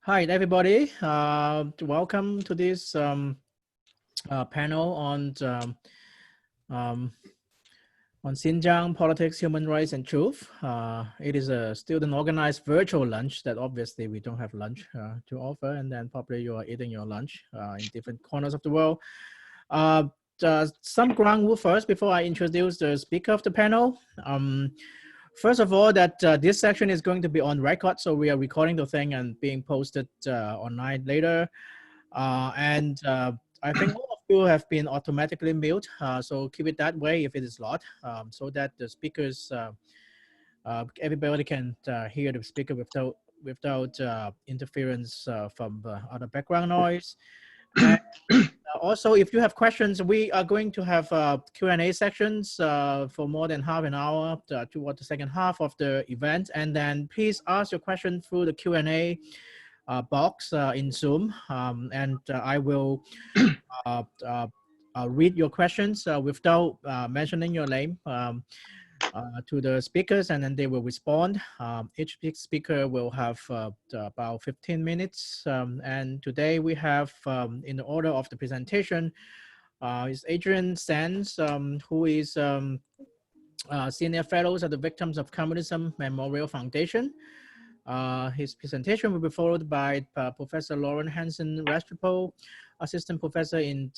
Hi, everybody. Welcome to this panel um, on Xinjiang politics, human rights, and truth. It is a student-organized virtual lunch that obviously we don't have lunch to offer, and then probably you are eating your lunch in different corners of the world. Some ground rule first before I introduce the speaker of the panel. First of all, that this section is going to be on record, so we are recording the thing and being posted online later. I think all of you have been automatically muted, so keep it that way if it is not, so that the speakers, everybody can hear the speaker without interference from other background noise. And also, if you have questions, we are going to have Q&A sections for more than half an hour toward the second half of the event. And then please ask your question through the Q&A box in Zoom. I will read your questions without mentioning your name to the speakers, and then they will respond. Each speaker will have about 15 minutes. And today we have, in the order of the presentation, is Adrian Zenz, who is Senior Fellows at the Victims of Communism Memorial Foundation. His presentation will be followed by Professor Lauren Hansen Restrepo, Assistant Professor in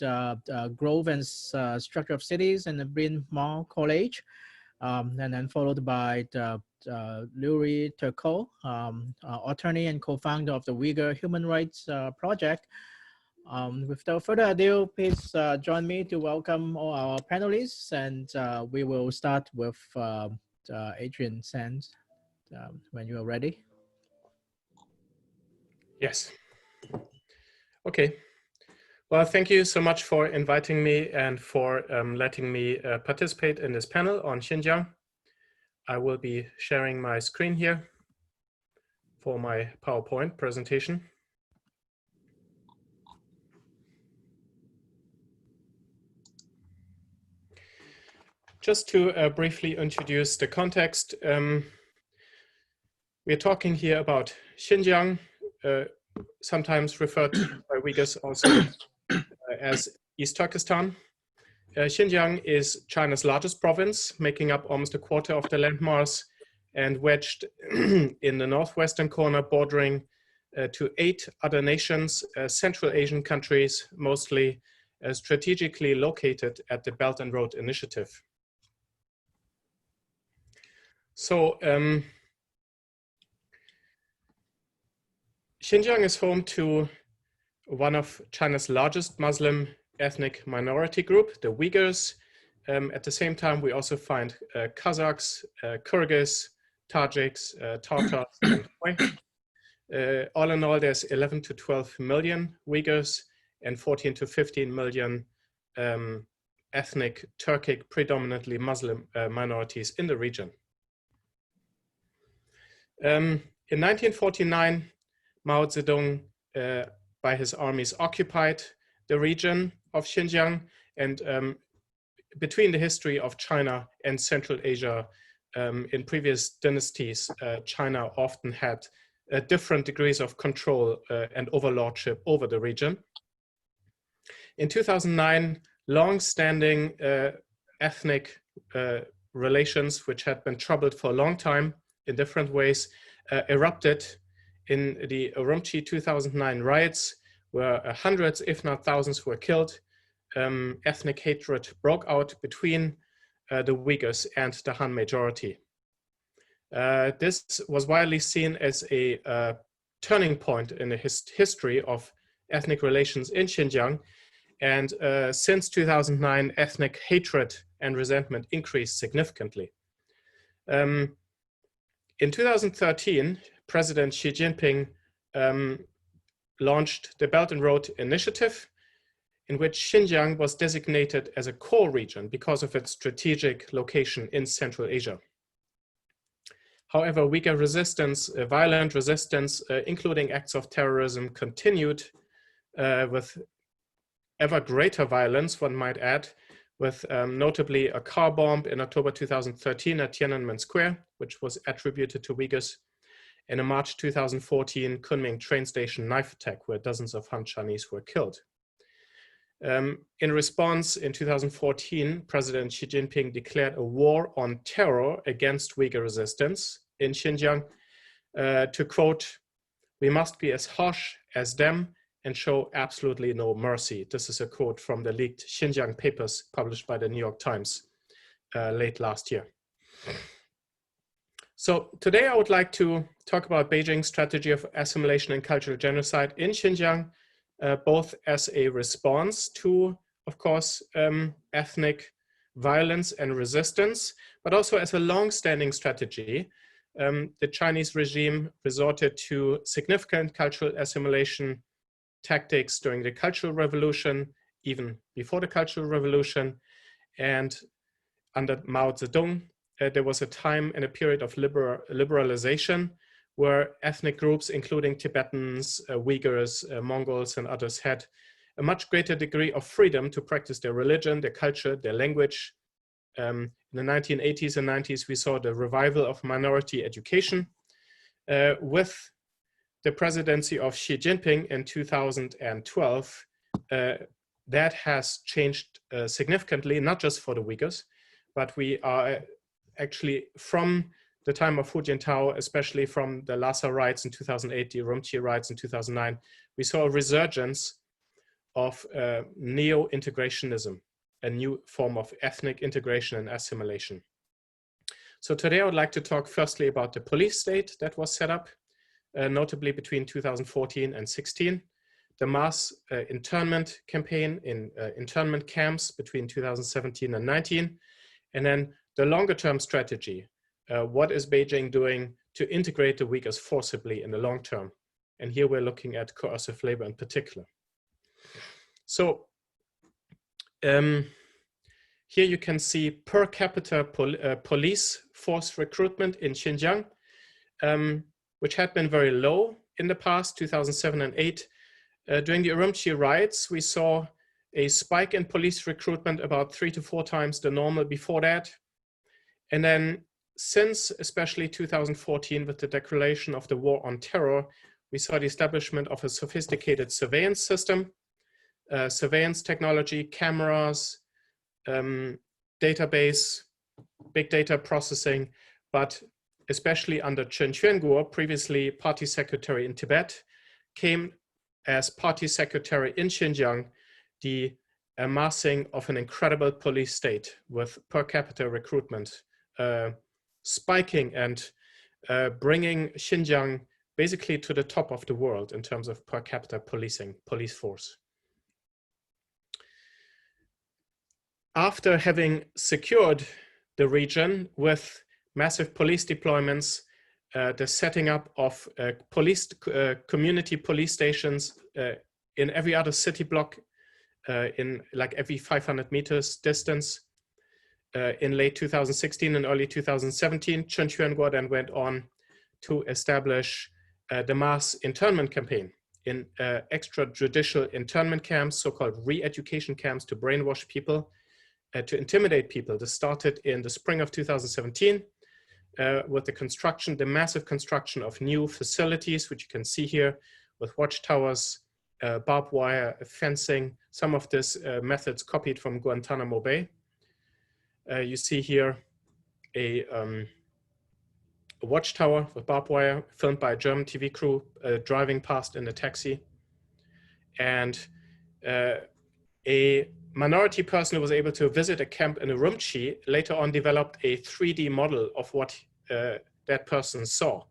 Growth and Structure of Cities in the Bryn Mawr College. And then followed by Nury Turkel, attorney and co-founder of the Uyghur Human Rights Project. Without further ado, please join me to welcome all our panelists, and we will start with Adrian Zenz when you are ready. Yes. Okay. Well, thank you so much for inviting me and for letting me participate in this panel on Xinjiang. I will be sharing my screen here for my PowerPoint presentation. Just to briefly introduce the context, we're talking here about Xinjiang, sometimes referred to by Uyghurs also as East Turkestan. Xinjiang is China's largest province, making up almost a quarter of the landmass and wedged in the northwestern corner, bordering to 8 other nations, Central Asian countries, mostly strategically located at the Belt and Road Initiative. So Xinjiang is home to one of China's largest Muslim ethnic minority group, the Uyghurs. At the same time, we also find Kazakhs, Kyrgyz, Tajiks, Tatars, and Hui. All in all, there's 11 to 12 million Uyghurs and 14 to 15 million ethnic Turkic, predominantly Muslim minorities in the region. In 1949, Mao Zedong by his armies occupied the region of Xinjiang, and between the history of China and Central Asia in previous dynasties, China often had different degrees of control and overlordship over the region. In 2009, long-standing ethnic relations, which had been troubled for a long time in different ways, erupted in the Urumqi 2009 riots, where hundreds, if not thousands, were killed. Ethnic hatred broke out between the Uyghurs and the Han majority. This was widely seen as a turning point in the history of ethnic relations in Xinjiang. And since 2009, ethnic hatred and resentment increased significantly. In 2013, President Xi Jinping launched the Belt and Road Initiative, in which Xinjiang was designated as a core region because of its strategic location in Central Asia. However, Uyghur resistance, violent resistance, including acts of terrorism, continued with ever greater violence, one might add, with notably a car bomb in October 2013 at Tiananmen Square, which was attributed to Uyghurs. and in March 2014, Kunming train station knife attack where dozens of Han Chinese were killed. In response, in 2014, President Xi Jinping declared a war on terror against Uyghur resistance in Xinjiang to quote, "We must be as harsh as them and show absolutely no mercy." This is a quote from the leaked Xinjiang papers published by the New York Times late last year. So today I would like to talk about Beijing's strategy of assimilation and cultural genocide in Xinjiang, both as a response to, of course, ethnic violence and resistance, but also as a long-standing strategy. The Chinese regime resorted to significant cultural assimilation tactics during the Cultural Revolution, even before the Cultural Revolution, and under Mao Zedong, there was a time and a period of liberalization where ethnic groups, including Tibetans, Uyghurs, Mongols, and others, had a much greater degree of freedom to practice their religion, their culture, their language. In the 1980s and 90s, we saw the revival of minority education. With the presidency of Xi Jinping in 2012, that has changed significantly, not just for the Uyghurs, but we are actually from the time of Hu Jintao, especially from the Lhasa riots in 2008, the Urumqi riots in 2009, we saw a resurgence of neo-integrationism, a new form of ethnic integration and assimilation. So today I would like to talk firstly about the police state that was set up, notably between 2014 and 16, the mass internment campaign in internment camps between 2017 and 19, and then the longer term strategy. What is Beijing doing to integrate the Uyghurs forcibly in the long term? And here we're looking at coercive labor in particular. So here you can see per capita police force recruitment in Xinjiang, which had been very low in the past, 2007 and 8. During the Urumqi riots, we saw a spike in police recruitment about 3 to 4 times the normal before that. And then since especially 2014, with the declaration of the war on terror, we saw the establishment of a sophisticated surveillance system, surveillance technology, cameras, database, big data processing, but especially under Chen Quanguo, previously party secretary in Tibet, came as party secretary in Xinjiang, the amassing of an incredible police state with per capita recruitment spiking and bringing Xinjiang basically to the top of the world in terms of per capita policing, police force. After having secured the region with massive police deployments, the setting up of community police stations in every other city block in like every 500 meters distance, in late 2016 and early 2017, Chen Quanguo then went on to establish the mass internment campaign in extrajudicial internment camps, so-called re-education camps to brainwash people, to intimidate people. This started in the spring of 2017 with the massive construction of new facilities, which you can see here with watchtowers, barbed wire, fencing, some of these methods copied from Guantanamo Bay. You see here a watchtower with barbed wire filmed by a German TV crew driving past in a taxi. And a minority person who was able to visit a camp in Urumqi later on developed a 3D model of what that person saw.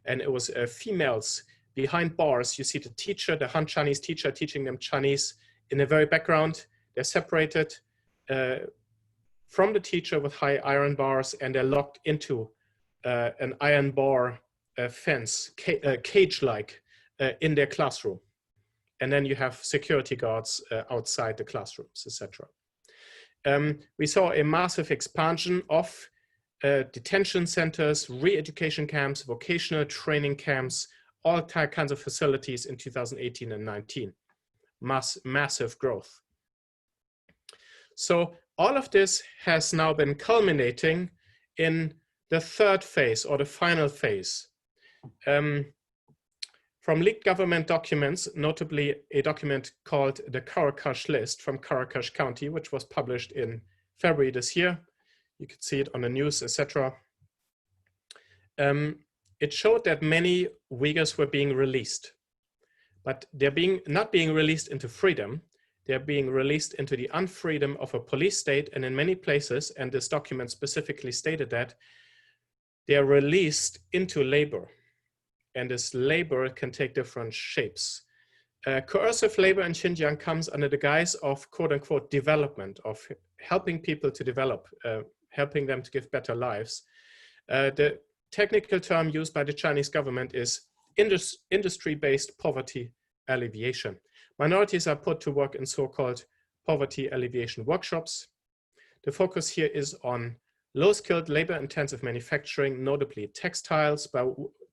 And it was females behind bars. You see the teacher, the Han Chinese teacher teaching them Chinese in the very background. They're separated from the teacher with high iron bars, and they're locked into an iron bar fence, cage-like, in their classroom. And then you have security guards outside the classrooms, etc. We saw a massive expansion of detention centers, re-education camps, vocational training camps, all kinds of facilities in 2018 and 19. Massive growth. So all of this has now been culminating in the third phase, or the final phase. From leaked government documents, notably a document called the Karakash list from Karakash County, which was published in February this year. You could see it on the news, etc. It showed that many Uyghurs were being released, but they're not being released into freedom. They're being released into the unfreedom of a police state, and in many places, and this document specifically stated that, they are released into labor. And this labor can take different shapes. Coercive labor in Xinjiang comes under the guise of quote unquote development, of helping people to develop, helping them to give better lives. The technical term used by the Chinese government is industry-based poverty alleviation. Minorities are put to work in so-called poverty alleviation workshops. The focus here is on low-skilled, labor-intensive manufacturing, notably textiles. By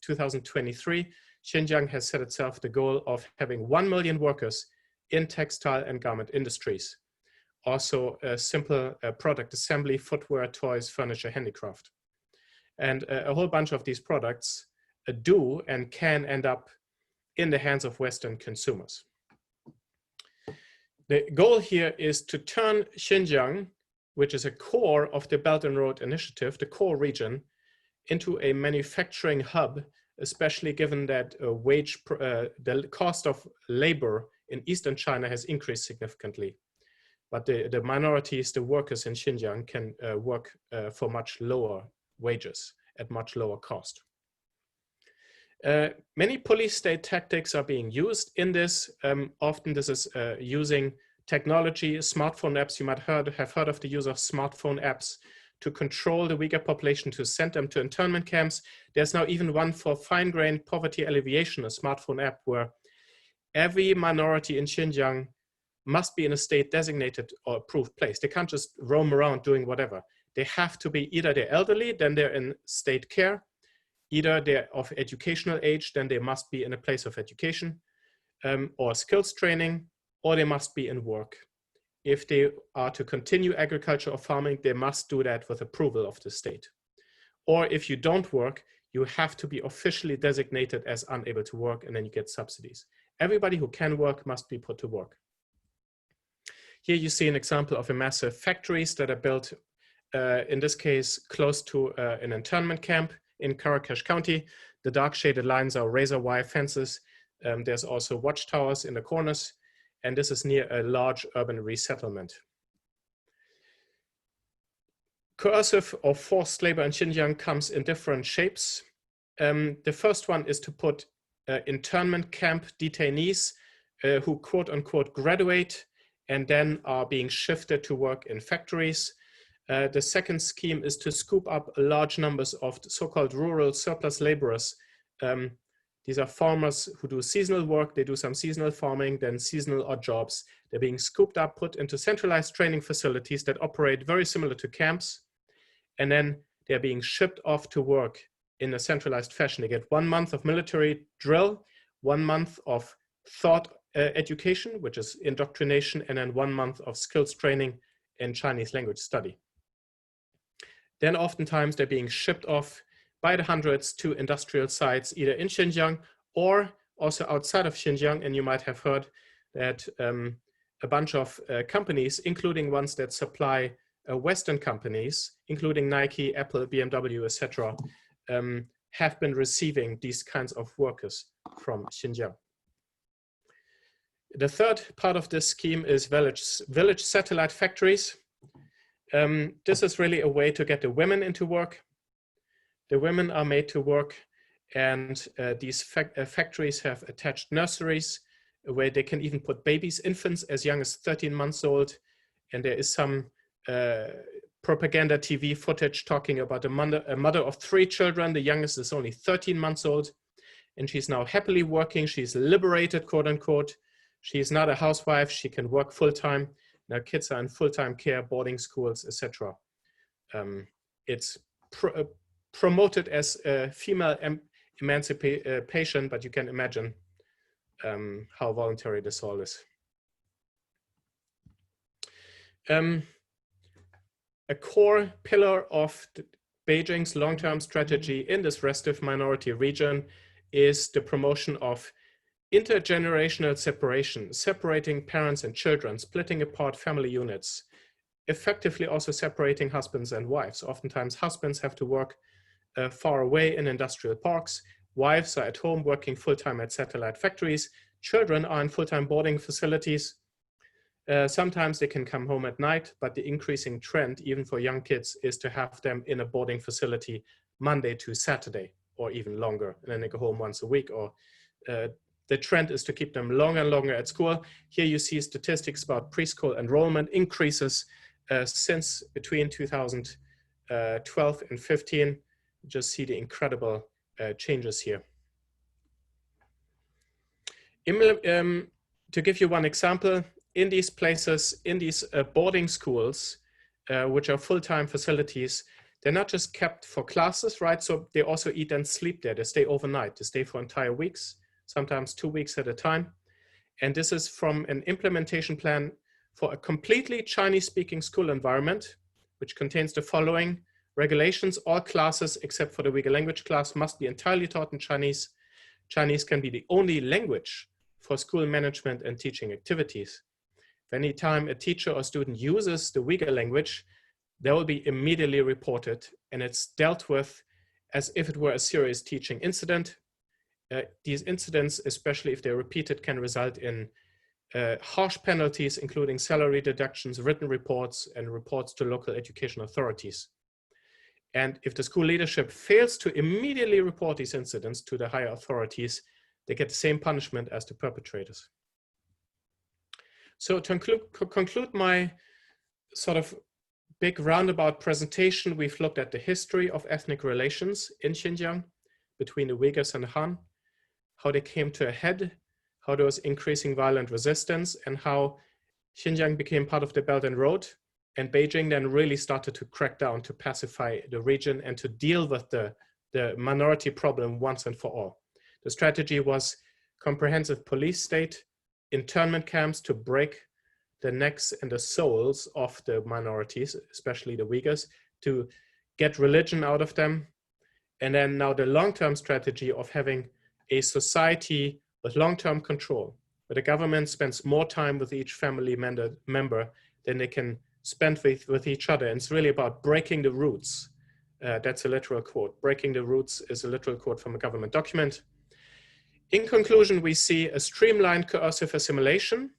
2023, Xinjiang has set itself the goal of having 1 million workers in textile and garment industries. Also, simple product assembly, footwear, toys, furniture, handicraft. And a whole bunch of these products do and can end up in the hands of Western consumers. The goal here is to turn Xinjiang, which is a core of the Belt and Road Initiative, the core region, into a manufacturing hub, especially given that the cost of labor in Eastern China has increased significantly. But the minorities, the workers in Xinjiang can work for much lower wages at much lower cost. Many police state tactics are being used in this. Often this is using technology, smartphone apps. You might have heard of the use of smartphone apps to control the Uyghur population, to send them to internment camps. There's now even one for fine-grained poverty alleviation, a smartphone app where every minority in Xinjiang must be in a state designated or approved place. They can't just roam around doing whatever. They have to be either they're elderly, then they're in state care, either they're of educational age, then they must be in a place of education or skills training, or they must be in work. If they are to continue agriculture or farming, they must do that with approval of the state. Or if you don't work, you have to be officially designated as unable to work, and then you get subsidies. Everybody who can work must be put to work. Here you see an example of a massive factories that are built, in this case, close to an internment camp in Karakash County. The dark shaded lines are razor wire fences. There's also watchtowers in the corners, and this is near a large urban resettlement. Coercive or forced labor in Xinjiang comes in different shapes. The first one is to put internment camp detainees who quote unquote graduate and then are being shifted to work in factories. The second scheme is to scoop up large numbers of so-called rural surplus laborers. These are farmers who do seasonal work. They do some seasonal farming, then seasonal odd jobs. They're being scooped up, put into centralized training facilities that operate very similar to camps. And then they're being shipped off to work in a centralized fashion. They get 1 month of military drill, 1 month of thought education, which is indoctrination, and then 1 month of skills training in Chinese language study. Then oftentimes they're being shipped off by the hundreds to industrial sites, either in Xinjiang or also outside of Xinjiang. And you might have heard that a bunch of companies, including ones that supply Western companies, including Nike, Apple, BMW, etc., have been receiving these kinds of workers from Xinjiang. The third part of this scheme is village satellite factories. This is really a way to get the women into work. The women are made to work, and these factories have attached nurseries where they can even put babies, infants as young as 13 months old. And there is some propaganda TV footage talking about a mother of 3 children. The youngest is only 13 months old, and she's now happily working. She's liberated, quote unquote. She's not a housewife. She can work full-time. Now kids are in full-time care, boarding schools, etc. It's promoted as female emancipation, but you can imagine how voluntary this all is. A core pillar of Beijing's long-term strategy in this restive minority region is the promotion of intergenerational separation, separating parents and children, splitting apart family units, effectively also separating husbands and wives. Oftentimes husbands have to work far away in industrial parks. Wives are at home working full-time at satellite factories. Children are in full-time boarding facilities. Sometimes they can come home at night, but the increasing trend, even for young kids, is to have them in a boarding facility Monday to Saturday, or even longer, and then they go home once a week. Or the trend is to keep them longer and longer at school. Here you see statistics about preschool enrollment increases since between 2012 and 15. Just see the incredible changes here. To give you one example, in these places, in these boarding schools, which are full-time facilities, they're not just kept for classes, right? So they also eat and sleep there. They stay overnight. They stay for entire weeks, sometimes 2 weeks at a time. And this is from an implementation plan for a completely Chinese-speaking school environment, which contains the following regulations. All classes, except for the Uyghur language class, must be entirely taught in Chinese. Chinese can be the only language for school management and teaching activities. Anytime a teacher or student uses the Uyghur language, they will be immediately reported, and it's dealt with as if it were a serious teaching incident. These incidents, especially if they're repeated, can result in harsh penalties, including salary deductions, written reports, and reports to local education authorities. And if the school leadership fails to immediately report these incidents to the higher authorities, they get the same punishment as the perpetrators. So to conclude my sort of big roundabout presentation, we've looked at the history of ethnic relations in Xinjiang between the Uyghurs and the Han, how they came to a head, how there was increasing violent resistance, and how Xinjiang became part of the Belt and Road. And Beijing then really started to crack down to pacify the region and to deal with the minority problem once and for all. The strategy was comprehensive police state, internment camps to break the necks and the souls of the minorities, especially the Uyghurs, to get religion out of them. And then now the long-term strategy of having a society with long-term control, where the government spends more time with each family member than they can spend with each other. And it's really about breaking the roots. That's a literal quote. Breaking the roots is a literal quote from a government document. In conclusion, we see a streamlined coercive assimilation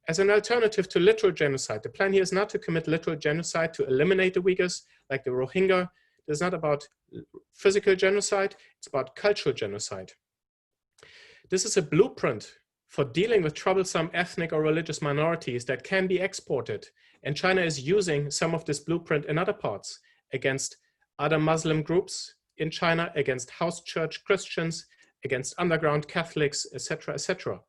as an alternative to literal genocide. The plan here is not to commit literal genocide to eliminate the Uyghurs like the Rohingya. It's not about physical genocide, it's about cultural genocide. This is a blueprint for dealing with troublesome ethnic or religious minorities that can be exported. And China is using some of this blueprint in other parts against other Muslim groups in China, against house church Christians, against underground Catholics, etc., etc.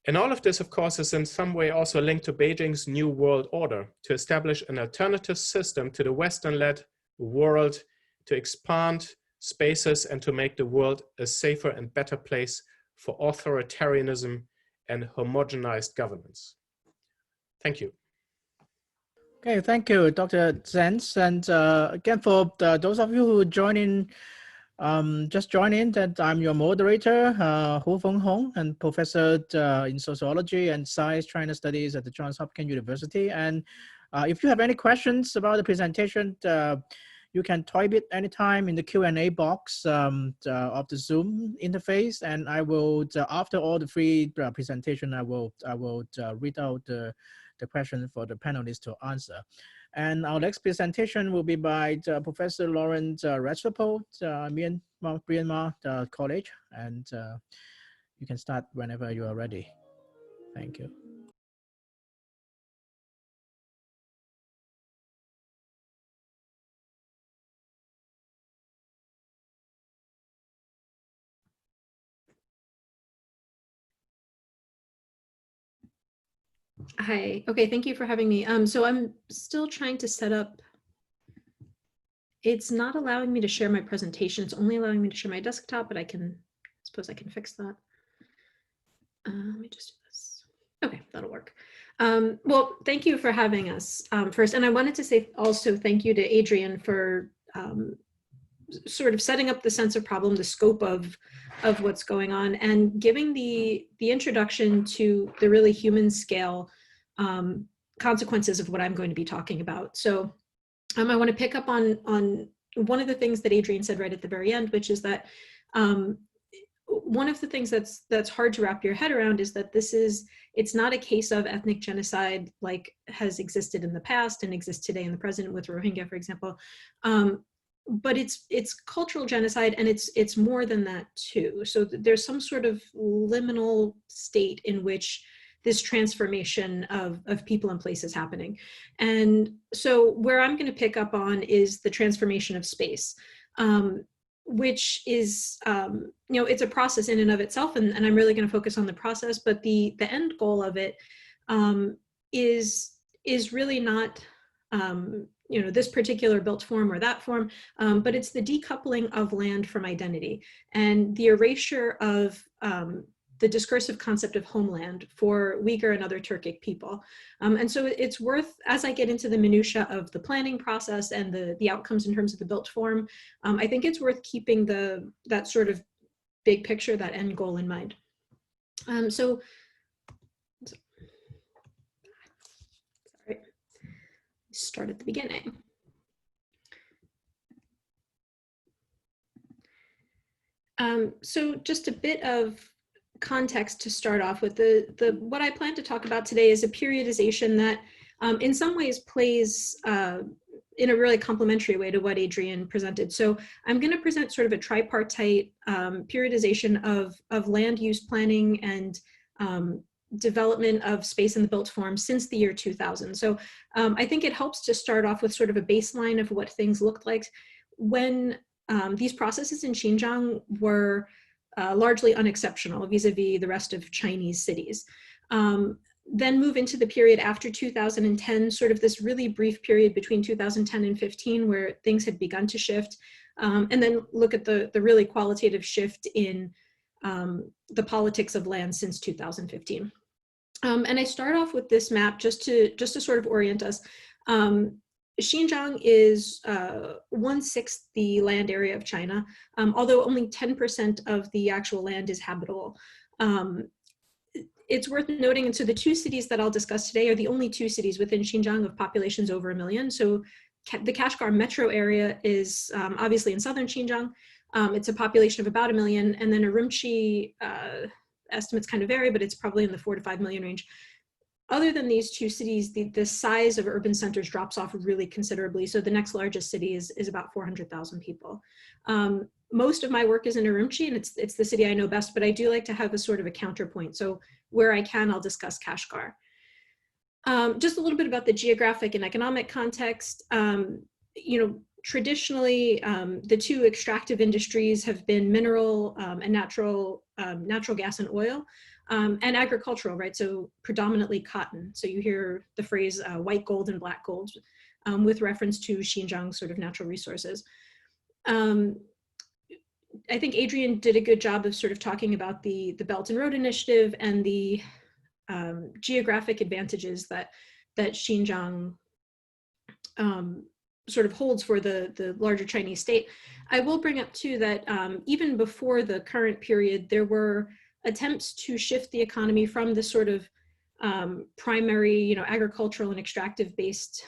And all of this, of course, is in some way also linked to Beijing's New World Order to establish an alternative system to the Western-led world, to expand spaces and to make the world a safer and better place for authoritarianism and homogenized governance. Thank you. Okay, thank you, Dr. Zenz. And again, for those of you who join in, just join in, that I'm your moderator, Hu Fenghong, and professor in sociology and science China studies at the Johns Hopkins University. And if you have any questions about the presentation, you can type it anytime in the Q&A box of the Zoom interface, and I will, after all the free presentation, I will read out the question for the panelists to answer. And our next presentation will be by Professor Lawrence Restrepo, Myanmar College, and you can start whenever you are ready. Thank you. Hi, okay, thank you for having me. So I'm still trying to set up, it's not allowing me to share my presentation, it's only allowing me to share my desktop, but I suppose I can fix that. Let me just do this. Okay, that'll work. Well, thank you for having us first. And I wanted to say also thank you to Adrian for sort of setting up the sense of problem, the scope of what's going on, and giving the introduction to the really human scale consequences of what I'm going to be talking about. So I want to pick up on one of the things that Adrian said right at the very end, which is that one of the things that's hard to wrap your head around is that it's not a case of ethnic genocide like has existed in the past and exists today in the present with Rohingya, for example. But it's cultural genocide, and it's more than that too. So there's some sort of liminal state in which this transformation of people and places happening. And so where I'm going to pick up on is the transformation of space, which is, it's a process in and of itself, and I'm really going to focus on the process, but the end goal of it is really not, this particular built form or that form, but it's the decoupling of land from identity and the erasure of the discursive concept of homeland for Uyghur and other Turkic people. And so it's worth, as I get into the minutia of the planning process and the outcomes in terms of the built form, I think it's worth keeping that sort of big picture, that end goal in mind. So, sorry, start at the beginning. So just a bit of context to start off with. What I plan to talk about today is a periodization that in some ways plays in a really complementary way to what Adrian presented. So I'm going to present sort of a tripartite periodization of land use planning and development of space in the built form since the year 2000. So I think it helps to start off with sort of a baseline of what things looked like when these processes in Xinjiang were largely unexceptional vis-a-vis the rest of Chinese cities. Then move into the period after 2010, sort of this really brief period between 2010 and 15 where things had begun to shift, and then look at the really qualitative shift in the politics of land since 2015. And I start off with this map just to sort of orient us. Xinjiang is 1/6 the land area of China, although only 10% of the actual land is habitable. It's worth noting, and so the two cities that I'll discuss today are the only two cities within Xinjiang of populations over 1 million. So the Kashgar metro area is obviously in southern Xinjiang. It's a population of about 1 million, and then Urumqi estimates kind of vary, but it's probably in the 4 to 5 million range. Other than these two cities, the size of urban centers drops off really considerably. So the next largest city is about 400,000 people. Most of my work is in Urumqi, and it's the city I know best, but I do like to have a sort of a counterpoint. So where I can, I'll discuss Kashgar. Just a little bit about the geographic and economic context. Traditionally, the two extractive industries have been mineral and natural gas and oil. And agricultural, right? So predominantly cotton. So you hear the phrase white gold and black gold with reference to Xinjiang's sort of natural resources. I think Adrian did a good job of sort of talking about the Belt and Road Initiative and the geographic advantages that Xinjiang sort of holds for the larger Chinese state. I will bring up too that even before the current period, there were attempts to shift the economy from the sort of primary, agricultural and extractive based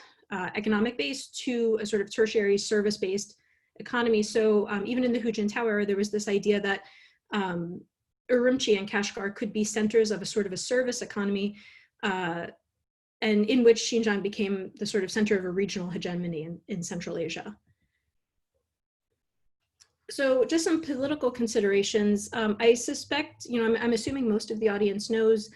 economic base to a sort of tertiary service based economy. So even in the Hu Jintao era, there was this idea that Urumqi and Kashgar could be centers of a sort of a service economy, and in which Xinjiang became the sort of center of a regional hegemony in Central Asia. So just some political considerations. I suspect, I'm assuming most of the audience knows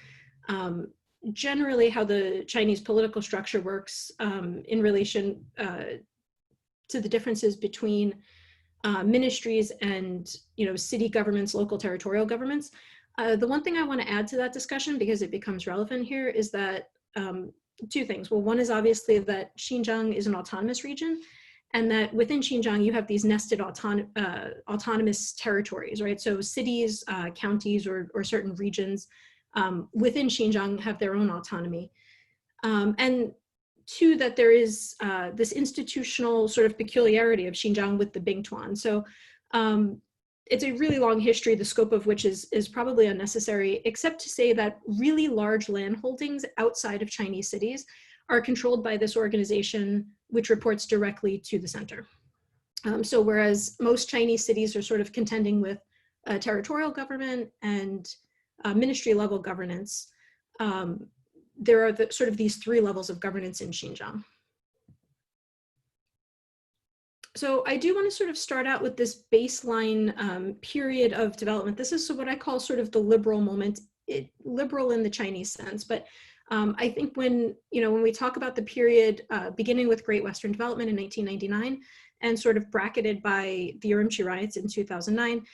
generally how the Chinese political structure works in relation to the differences between ministries and, city governments, local territorial governments. The one thing I want to add to that discussion, because it becomes relevant here, is that two things. Well, one is obviously that Xinjiang is an autonomous region, and that within Xinjiang, you have these nested autonomous territories, right? So cities, counties, or certain regions within Xinjiang have their own autonomy. And two, that there is this institutional sort of peculiarity of Xinjiang with the Bingtuan. So it's a really long history, the scope of which is probably unnecessary, except to say that really large land holdings outside of Chinese cities are controlled by this organization, which reports directly to the center. So whereas most Chinese cities are sort of contending with territorial government and ministry level governance, there are sort of these three levels of governance in Xinjiang. So I do want to sort of start out with this baseline period of development. This is what I call sort of the liberal moment, liberal in the Chinese sense. But I think when we talk about the period beginning with Great Western Development in 1999 and sort of bracketed by the Urumqi riots in 2009,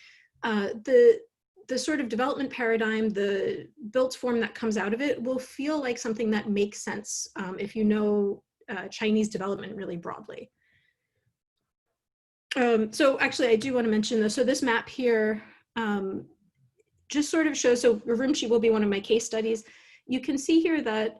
the sort of development paradigm, the built form that comes out of it will feel like something that makes sense if you know Chinese development really broadly. So actually, I do want to mention this. So this map here just sort of shows, so Urumqi will be one of my case studies. You can see here that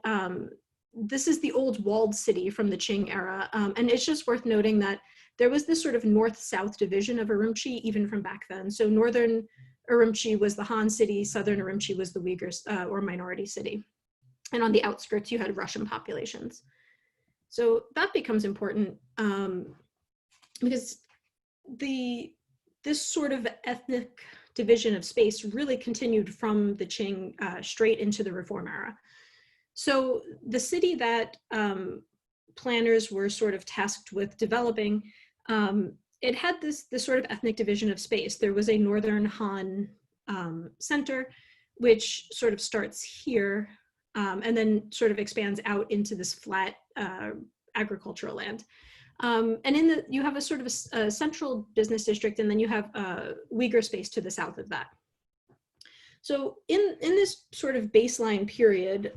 this is the old walled city from the Qing era. And it's just worth noting that there was this sort of north-south division of Urumqi even from back then. So northern Urumqi was the Han city, southern Urumqi was the Uyghurs or minority city. And on the outskirts, you had Russian populations. So that becomes important because this sort of ethnic division of space really continued from the Qing straight into the Reform era. So the city that planners were sort of tasked with developing, it had this sort of ethnic division of space. There was a northern Han center, which sort of starts here and then sort of expands out into this flat agricultural land. And you have a sort of a central business district, and then you have Uyghur space to the south of that. So in this sort of baseline period,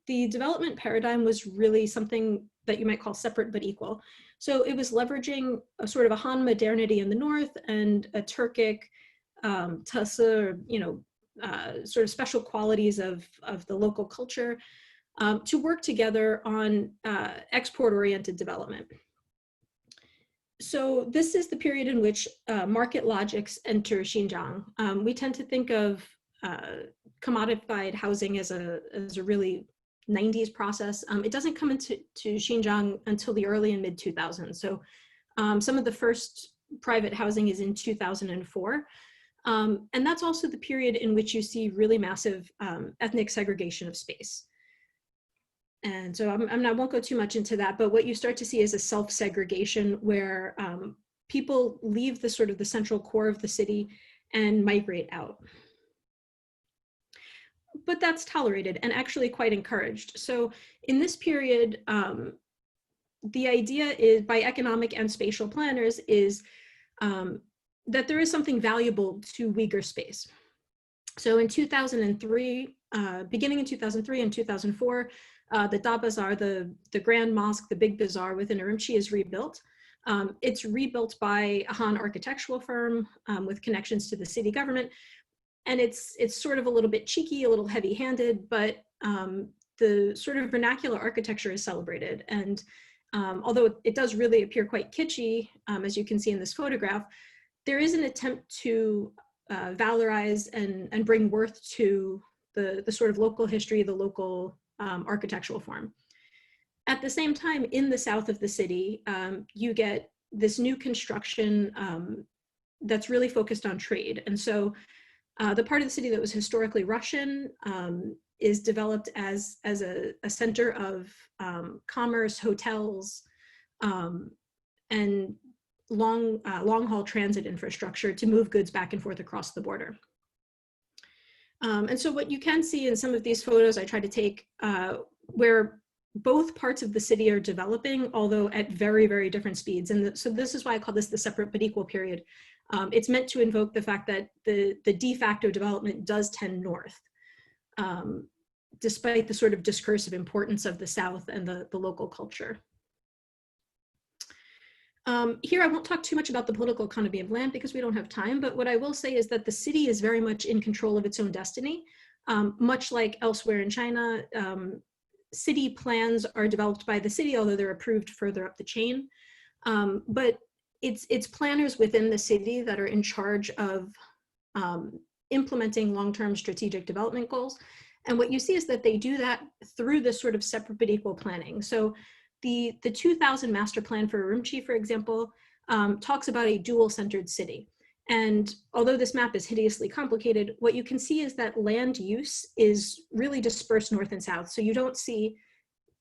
the development paradigm was really something that you might call separate but equal. So it was leveraging a sort of a Han modernity in the north and a Turkic, Tasa, sort of special qualities of the local culture to work together on export-oriented development. So this is the period in which market logics enter Xinjiang. We tend to think of commodified housing as a really 90s process. It doesn't come into Xinjiang until the early and mid 2000s. So some of the first private housing is in 2004. And that's also the period in which you see really massive ethnic segregation of space. And so I won't go too much into that, but what you start to see is a self-segregation where people leave the sort of the central core of the city and migrate out. But that's tolerated and actually quite encouraged. So in this period, the idea is by economic and spatial planners is that there is something valuable to Uyghur space. So in 2003, beginning in 2003 and 2004, the Da Bazaar, the Grand Mosque, the big bazaar within Urumqi is rebuilt. It's rebuilt by a Han architectural firm with connections to the city government. And it's sort of a little bit cheeky, a little heavy-handed, but the sort of vernacular architecture is celebrated. And although it does really appear quite kitschy, as you can see in this photograph, there is an attempt to valorize and bring worth to the sort of local history, the local architectural form. At the same time, in the south of the city, you get this new construction that's really focused on trade. And so the part of the city that was historically Russian is developed as a center of commerce, hotels, and long haul transit infrastructure to move goods back and forth across the border. And so what you can see in some of these photos I try to take where both parts of the city are developing, although at very, very different speeds. And so this is why I call this the separate but equal period. It's meant to invoke the fact that the de facto development does tend north, despite the sort of discursive importance of the South and the local culture. Here, I won't talk too much about the political economy of land because we don't have time, but what I will say is that the city is very much in control of its own destiny. Much like elsewhere in China, city plans are developed by the city, although they're approved further up the chain. But it's planners within the city that are in charge of implementing long-term strategic development goals. And what you see is that they do that through this sort of separate but equal planning. So the 2000 master plan for Urumqi, for example, talks about a dual-centered city. And although this map is hideously complicated, what you can see is that land use is really dispersed north and south. So you don't see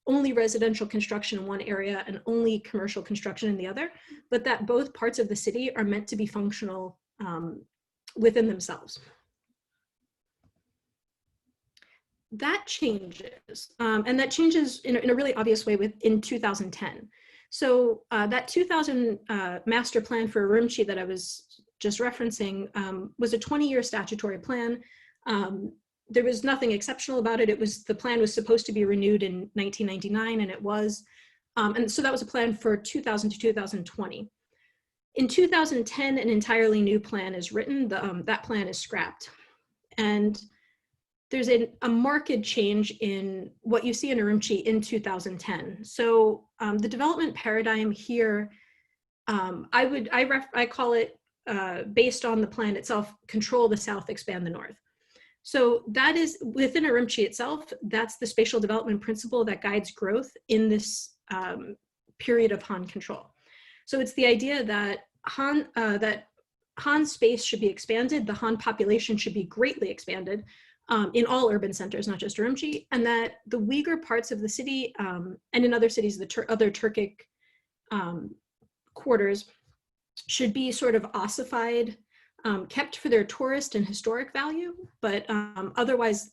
only residential construction in one area and only commercial construction in the other, but that both parts of the city are meant to be functional within themselves. That changes, and that changes in a really obvious way in 2010. So that 2000 master plan for Urumqi that I was just referencing was a 20-year statutory plan. There was nothing exceptional about it. The plan was supposed to be renewed in 1999, and it was. And so that was a plan for 2000 to 2020. In 2010, an entirely new plan is written. That plan is scrapped. And there's a marked change in what you see in Urumqi in 2010. So the development paradigm here, I call it, based on the plan itself, control the south, expand the north. So that is, within Urumqi itself, that's the spatial development principle that guides growth in this period of Han control. So it's the idea that Han space should be expanded, the Han population should be greatly expanded in all urban centers, not just Urumqi, and that the Uyghur parts of the city and in other cities, the other Turkic quarters should be sort of ossified, kept for their tourist and historic value, but otherwise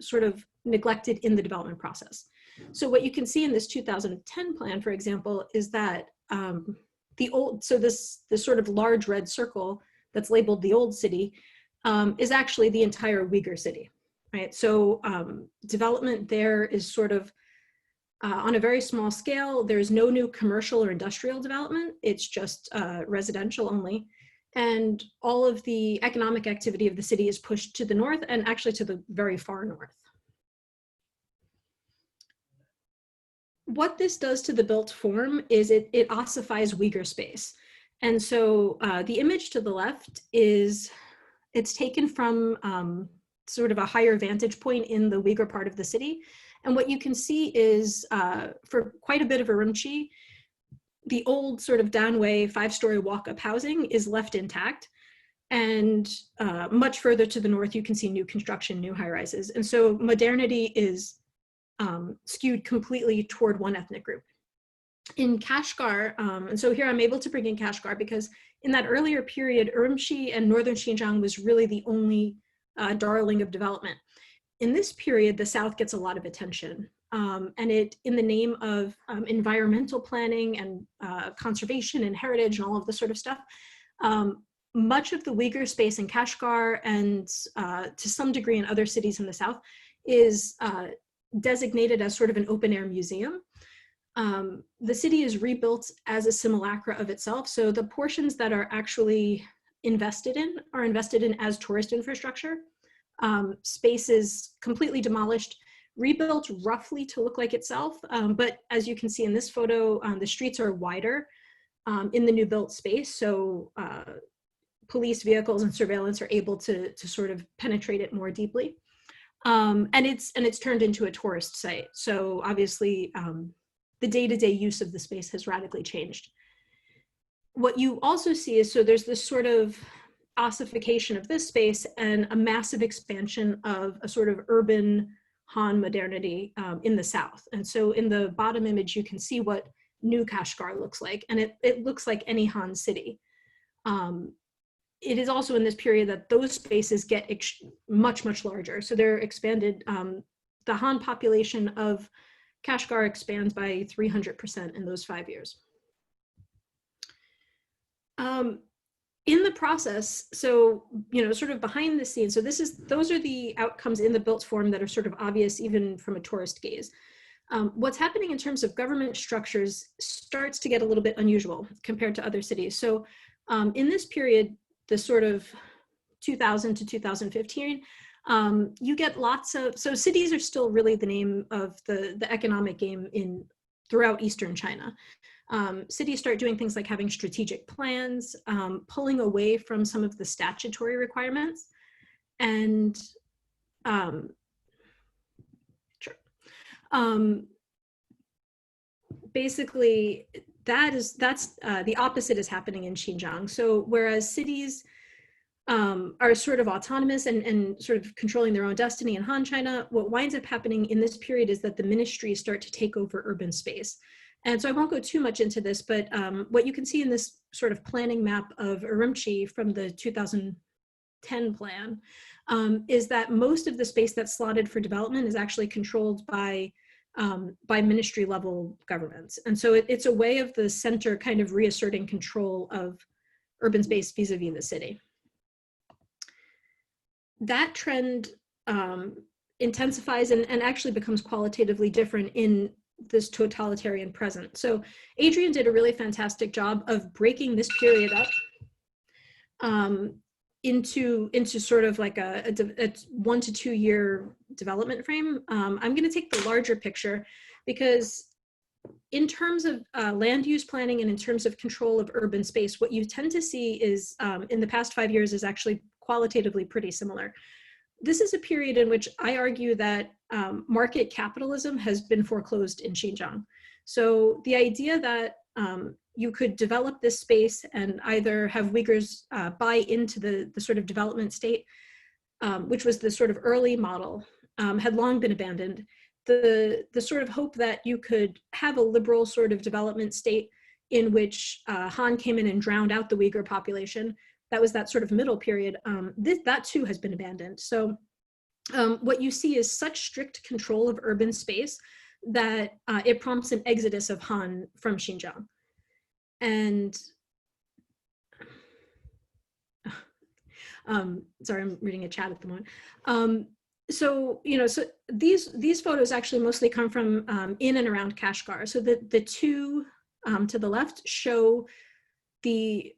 sort of neglected in the development process. So what you can see in this 2010 plan, for example, is that this sort of large red circle that's labeled the old city is actually the entire Uyghur city, right? So development there is sort of on a very small scale. There's no new commercial or industrial development. It's just residential only. And all of the economic activity of the city is pushed to the north and actually to the very far north. What this does to the built form is it ossifies Uyghur space. And so the image to the left it's taken from sort of a higher vantage point in the Uyghur part of the city. And what you can see is for quite a bit of Urumqi, the old sort of downway 5-story walk-up housing is left intact. And much further to the north, you can see new construction, new high-rises. And so modernity is skewed completely toward one ethnic group. In Kashgar, and so here I'm able to bring in Kashgar because in that earlier period, Urumqi and northern Xinjiang was really the only darling of development. In this period, the South gets a lot of attention. And in the name of environmental planning and conservation and heritage and all of this sort of stuff, much of the Uyghur space in Kashgar and to some degree in other cities in the South is designated as sort of an open air museum. The city is rebuilt as a simulacra of itself. So the portions that are actually invested in are invested in as tourist infrastructure. Space is completely demolished, rebuilt roughly to look like itself. But as you can see in this photo, the streets are wider in the new built space. So police vehicles and surveillance are able to sort of penetrate it more deeply. And it's turned into a tourist site. So obviously the day-to-day use of the space has radically changed. What you also see is, so there's this sort of ossification of this space and a massive expansion of a sort of urban Han modernity in the South. And so in the bottom image, you can see what new Kashgar looks like. And it looks like any Han city. It is also in this period that those spaces get much, much larger. So they're expanded. The Han population of Kashgar expands by 300% in those 5 years. In the process, so, sort of behind the scenes, so those are the outcomes in the built form that are sort of obvious even from a tourist gaze. What's happening in terms of government structures starts to get a little bit unusual compared to other cities. So in this period, the sort of 2000 to 2015, you get lots of, so cities are still really the name of the economic game throughout Eastern China. Cities start doing things like having strategic plans, pulling away from some of the statutory requirements, and basically that's the opposite is happening in Xinjiang. So whereas cities are sort of autonomous and sort of controlling their own destiny in Han China, what winds up happening in this period is that the ministries start to take over urban space. And so I won't go too much into this, but what you can see in this sort of planning map of Urumqi from the 2010 plan is that most of the space that's slotted for development is actually controlled by ministry level governments. And so it's a way of the center kind of reasserting control of urban space vis-a-vis the city. That trend intensifies and actually becomes qualitatively different in this totalitarian present. So Adrian did a really fantastic job of breaking this period up into sort of like a 1 to 2 year development frame. I'm going to take the larger picture because in terms of land use planning and in terms of control of urban space, what you tend to see is in the past 5 years is actually qualitatively pretty similar. This is a period in which I argue that market capitalism has been foreclosed in Xinjiang. So the idea that you could develop this space and either have Uyghurs buy into the sort of development state, which was the sort of early model, had long been abandoned. The sort of hope that you could have a liberal sort of development state in which Han came in and drowned out the Uyghur population, that was that sort of middle period, that too has been abandoned. So what you see is such strict control of urban space that it prompts an exodus of Han from Xinjiang. And sorry, I'm reading a chat at the moment. So, you know, so these photos actually mostly come from in and around Kashgar. So the two to the left show the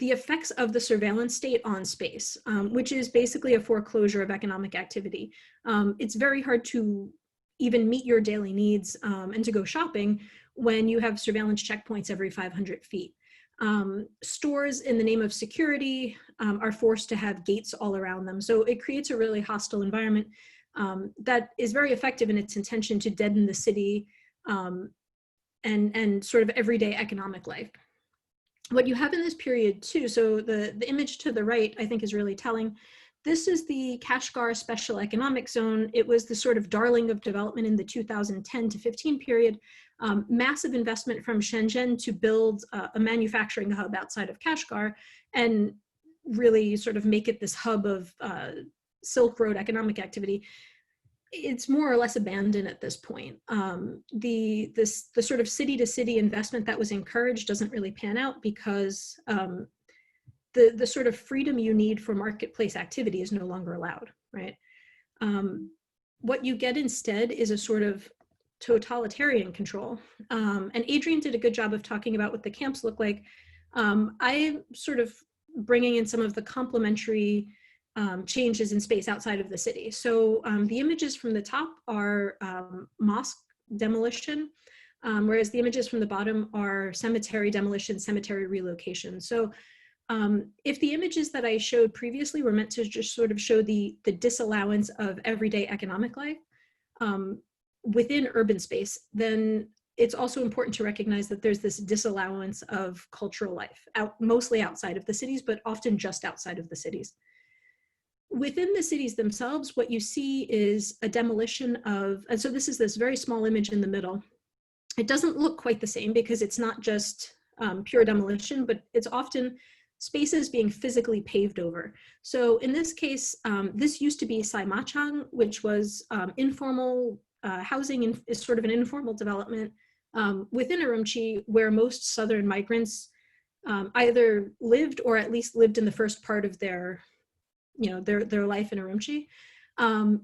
effects of the surveillance state on space, which is basically a foreclosure of economic activity. It's very hard to even meet your daily needs and to go shopping when you have surveillance checkpoints every 500 feet. Stores in the name of security are forced to have gates all around them. So it creates a really hostile environment that is very effective in its intention to deaden the city and sort of everyday economic life. What you have in this period too, so the image to the right, I think is really telling. This is the Kashgar Special Economic Zone. It was the sort of darling of development in the 2010 to 15 period. Massive investment from Shenzhen to build a manufacturing hub outside of Kashgar and really sort of make it this hub of Silk Road economic activity. It's more or less abandoned at this point. The sort of city to city investment that was encouraged doesn't really pan out because the sort of freedom you need for marketplace activity is no longer allowed, right? What you get instead is a sort of totalitarian control. And Adrian did a good job of talking about what the camps look like. I'm sort of bringing in some of the complementary changes in space outside of the city. So the images from the top are mosque demolition, whereas the images from the bottom are cemetery demolition, cemetery relocation. So if the images that I showed previously were meant to just sort of show the disallowance of everyday economic life within urban space, then it's also important to recognize that there's this disallowance of cultural life, mostly outside of the cities, but often just outside of the cities. Within the cities themselves, what you see is a demolition of, and so this is this very small image in the middle. It doesn't look quite the same because it's not just pure demolition, but it's often spaces being physically paved over. So in this case, this used to be Saimachang, which was informal housing, is sort of an informal development within Urumqi, where most Southern migrants either lived or at least lived in the first part of their life in Urumqi.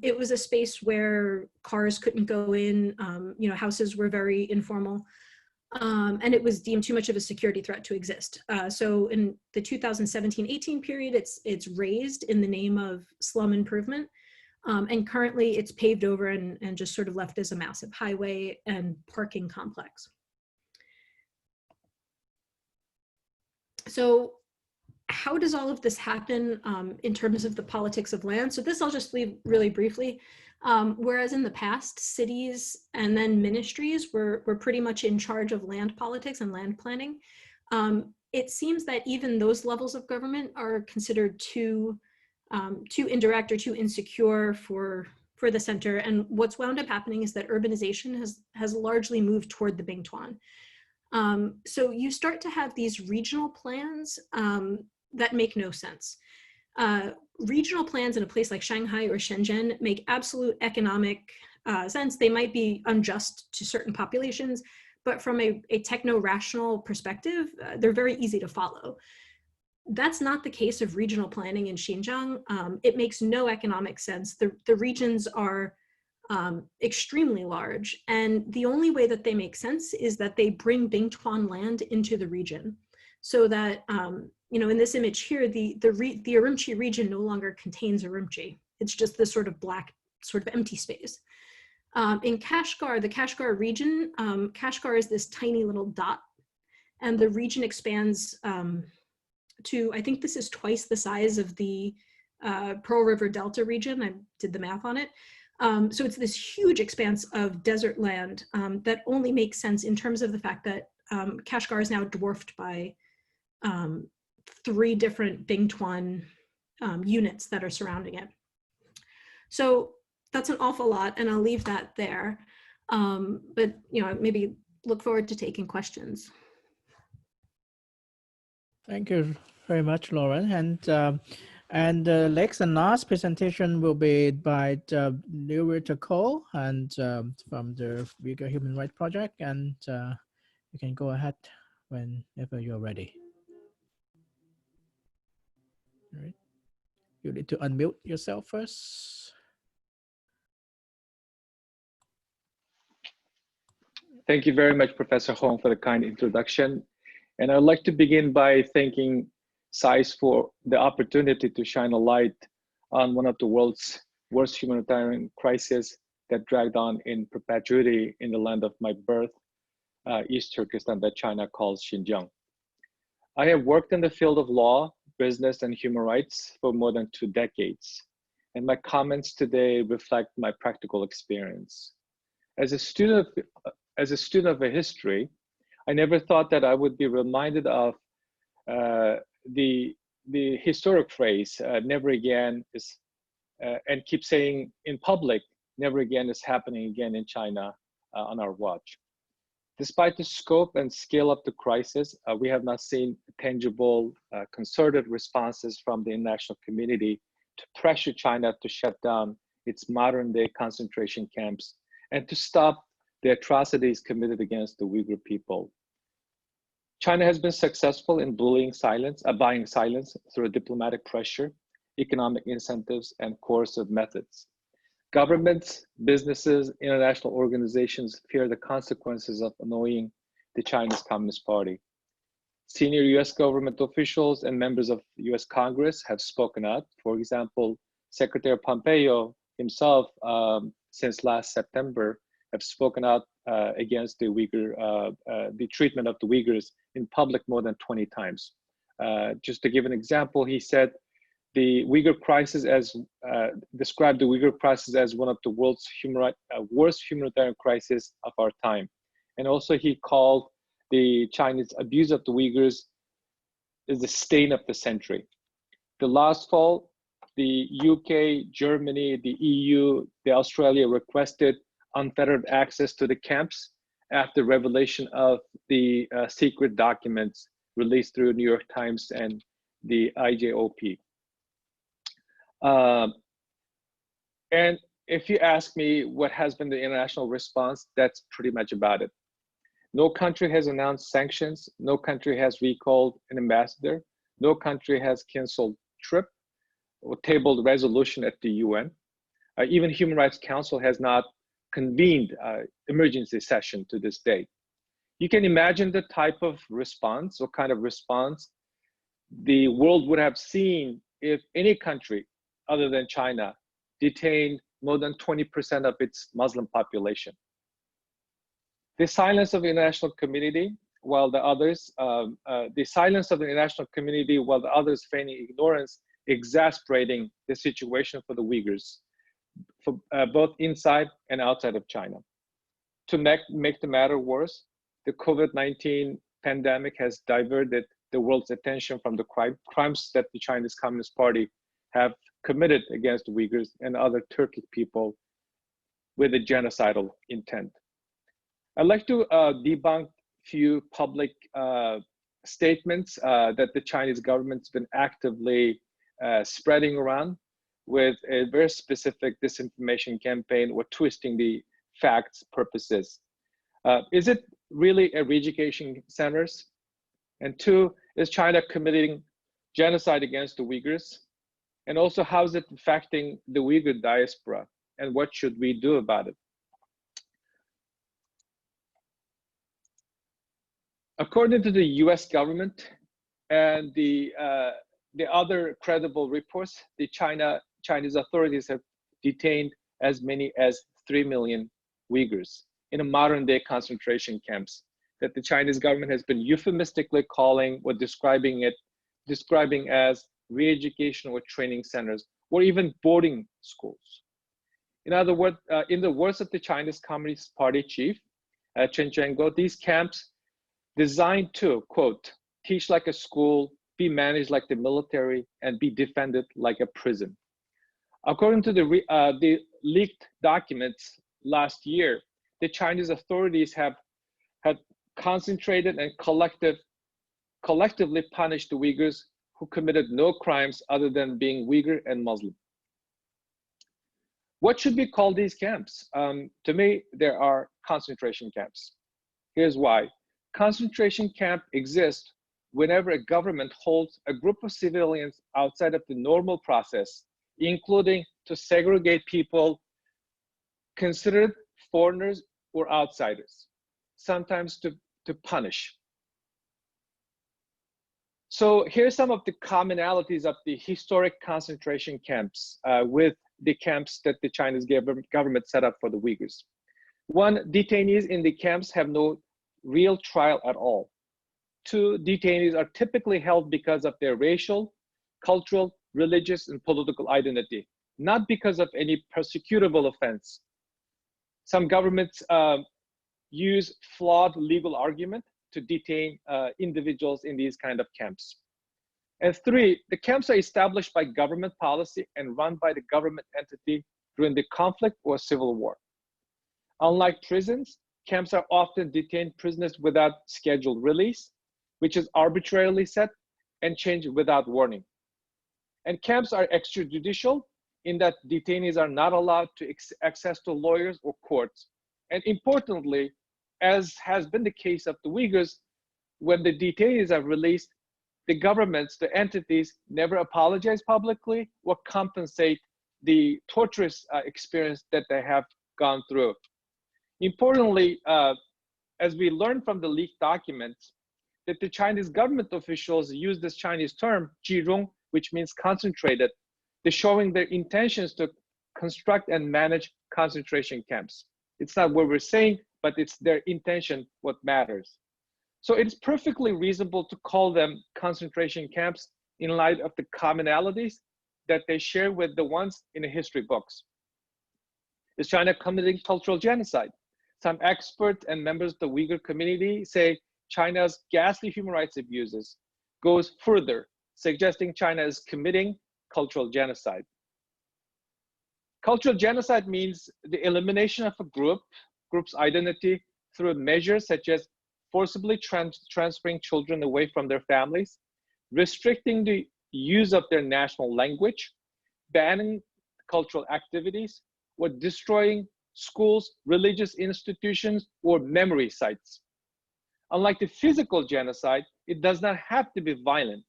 It was a space where cars couldn't go in, houses were very informal. And it was deemed too much of a security threat to exist. So in the 2017-18 period, it's raised in the name of slum improvement. And currently it's paved over and just sort of left as a massive highway and parking complex. So how does all of this happen in terms of the politics of land? So this I'll just leave really briefly. Whereas in the past, cities and then ministries were pretty much in charge of land politics and land planning. It seems that even those levels of government are considered too indirect or too insecure for the center. And what's wound up happening is that urbanization has largely moved toward the Bingtuan. So you start to have these regional plans that make no sense. Regional plans in a place like Shanghai or Shenzhen make absolute economic sense. They might be unjust to certain populations, but from a techno-rational perspective, they're very easy to follow. That's not the case of regional planning in Xinjiang. It makes no economic sense. The regions are extremely large, and the only way that they make sense is that they bring Bingtuan land into the region, so that you know, in this image here, the Urumqi region no longer contains Urumqi. It's just this sort of black, sort of empty space. In Kashgar, the Kashgar region, Kashgar is this tiny little dot, and the region expands to, I think this is twice the size of the Pearl River Delta region. I did the math on it. So it's this huge expanse of desert land that only makes sense in terms of the fact that Kashgar is now dwarfed by 3 different Bingtuan units that are surrounding it. So that's an awful lot, and I'll leave that there. But you know, maybe look forward to taking questions. Thank you very much, Lauren. And the next and last presentation will be by Nury Turkel and from the Uyghur Human Rights Project. And you can go ahead whenever you're ready. All right. You need to unmute yourself first. Thank you very much, Professor Hong, for the kind introduction. And I'd like to begin by thanking SAIS for the opportunity to shine a light on one of the world's worst humanitarian crises that dragged on in perpetuity in the land of my birth, East Turkestan, that China calls Xinjiang. I have worked in the field of law, business, and human rights for more than 2 decades. And my comments today reflect my practical experience. As a student of a history, I never thought that I would be reminded of the historic phrase, never again is, and keep saying in public, never again is happening again in China on our watch. Despite the scope and scale of the crisis, we have not seen tangible, concerted responses from the international community to pressure China to shut down its modern-day concentration camps and to stop the atrocities committed against the Uyghur people. China has been successful in buying silence through diplomatic pressure, economic incentives, and coercive methods. Governments, businesses, international organizations fear the consequences of annoying the Chinese Communist Party. Senior US government officials and members of US Congress have spoken out. For example, Secretary Pompeo himself, since last September, have spoken out against the the treatment of the Uyghurs in public more than 20 times. Just to give an example, he said the Uyghur crisis described the Uyghur crisis as one of the world's worst humanitarian crises of our time. And also he called the Chinese abuse of the Uyghurs is the stain of the century. The last fall, the UK, Germany, the EU, the Australia requested unfettered access to the camps after revelation of the secret documents released through New York Times and the IJOP. And if you ask me what has been the international response, that's pretty much about it. No country has announced sanctions. No country has recalled an ambassador. No country has canceled trip or tabled resolution at the UN. Even Human Rights Council has not convened emergency session to this day. You can imagine the type of response, what kind of response the world would have seen if any country other than China detained more than 20% of its Muslim population. The silence of the international community, while the others, feigning ignorance, exasperating the situation for the Uyghurs, for both inside and outside of China. To make the matter worse, the COVID-19 pandemic has diverted the world's attention from the crimes that the Chinese Communist Party have committed against the Uyghurs and other Turkic people with a genocidal intent. I'd like to debunk few public statements that the Chinese government's been actively spreading around with a very specific disinformation campaign or twisting the facts purposes. Is it really a re-education centers? And two, is China committing genocide against the Uyghurs? And also, how is it affecting the Uyghur diaspora? And what should we do about it? According to the US government and the other credible reports, the Chinese authorities have detained as many as 3 million Uyghurs in a modern day concentration camps that the Chinese government has been euphemistically calling or describing as re-education or training centers, or even boarding schools. In other words, in the words of the Chinese Communist Party chief, Chen Chengguo, these camps designed to, quote, teach like a school, be managed like the military, and be defended like a prison. According to the leaked documents last year, the Chinese authorities had concentrated and collectively punished the Uyghurs who committed no crimes other than being Uyghur and Muslim. What should we call these camps? To me, there are concentration camps. Here's why. Concentration camp exists whenever a government holds a group of civilians outside of the normal process, including to segregate people considered foreigners or outsiders, sometimes to punish. So here's some of the commonalities of the historic concentration camps with the camps that the Chinese government set up for the Uyghurs. One, detainees in the camps have no real trial at all. Two, detainees are typically held because of their racial, cultural, religious, and political identity, not because of any persecutable offense. Some governments use flawed legal argument to detain individuals in these kind of camps. And three, the camps are established by government policy and run by the government entity during the conflict or civil war. Unlike prisons, camps are often detained prisoners without scheduled release, which is arbitrarily set and changed without warning. And camps are extrajudicial in that detainees are not allowed to access to lawyers or courts. And importantly, as has been the case of the Uyghurs, when the detainees are released, the governments, the entities never apologize publicly or compensate the torturous experience that they have gone through. Importantly, as we learned from the leaked documents, that the Chinese government officials use this Chinese term, jirong, which means concentrated, they're showing their intentions to construct and manage concentration camps. It's not what we're saying, but it's their intention what matters. So it's perfectly reasonable to call them concentration camps in light of the commonalities that they share with the ones in the history books. Is China committing cultural genocide? Some experts and members of the Uyghur community say China's ghastly human rights abuses goes further, suggesting China is committing cultural genocide. Cultural genocide means the elimination of a group's identity through measures such as forcibly transferring children away from their families, restricting the use of their national language, banning cultural activities, or destroying schools, religious institutions, or memory sites. Unlike the physical genocide, it does not have to be violent.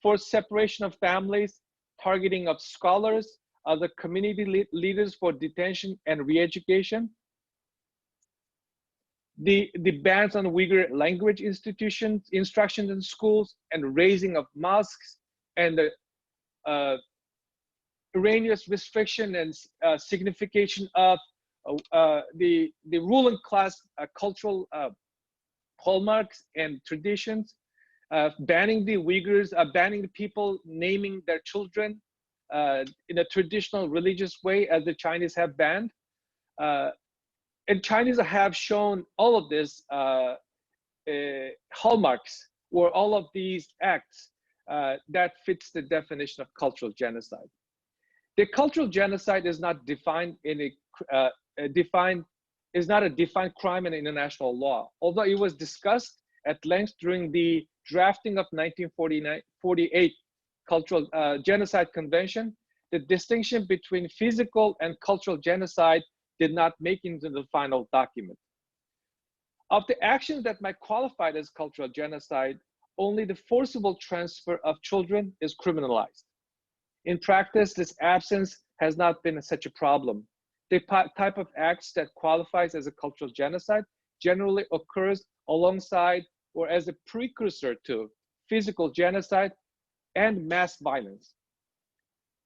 Forced separation of families, targeting of scholars, other community leaders for detention and re-education. the bans on Uyghur language institutions, instruction in schools, and raising of mosques, and the erroneous restriction and signification of the ruling class cultural hallmarks and traditions, banning the Uyghurs, banning the people naming their children in a traditional religious way, as the Chinese have banned. And Chinese have shown all of this hallmarks, or all of these acts that fits the definition of cultural genocide. The cultural genocide is not defined in a defined crime in international law, although it was discussed at length during the drafting of 1948 Cultural Genocide Convention. The distinction between physical and cultural genocide did not make it into the final document. Of the actions that might qualify as cultural genocide, only the forcible transfer of children is criminalized. In practice, this absence has not been such a problem. The type of acts that qualifies as a cultural genocide generally occurs alongside or as a precursor to physical genocide and mass violence.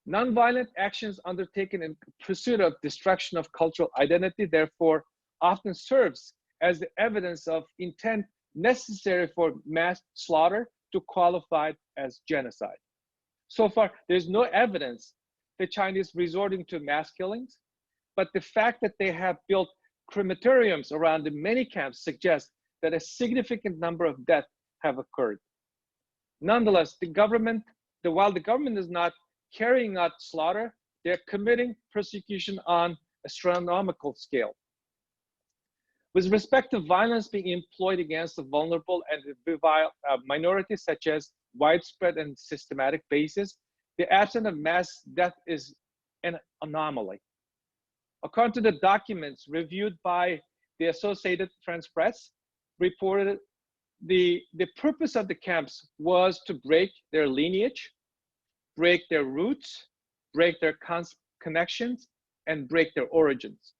Nonviolent actions undertaken in pursuit of destruction of cultural identity, therefore, often serves as the evidence of intent necessary for mass slaughter to qualify as genocide. So far, there's no evidence the Chinese resorting to mass killings, but the fact that they have built crematoriums around the many camps suggests that a significant number of deaths have occurred. Nonetheless, while the government is not carrying out slaughter, they're committing persecution on astronomical scale. With respect to violence being employed against the vulnerable and the minorities, such as widespread and systematic basis, the absence of mass death is an anomaly. According to the documents reviewed by the Associated Press, reported the purpose of the camps was to break their lineage, break their roots, break their connections, and break their origins.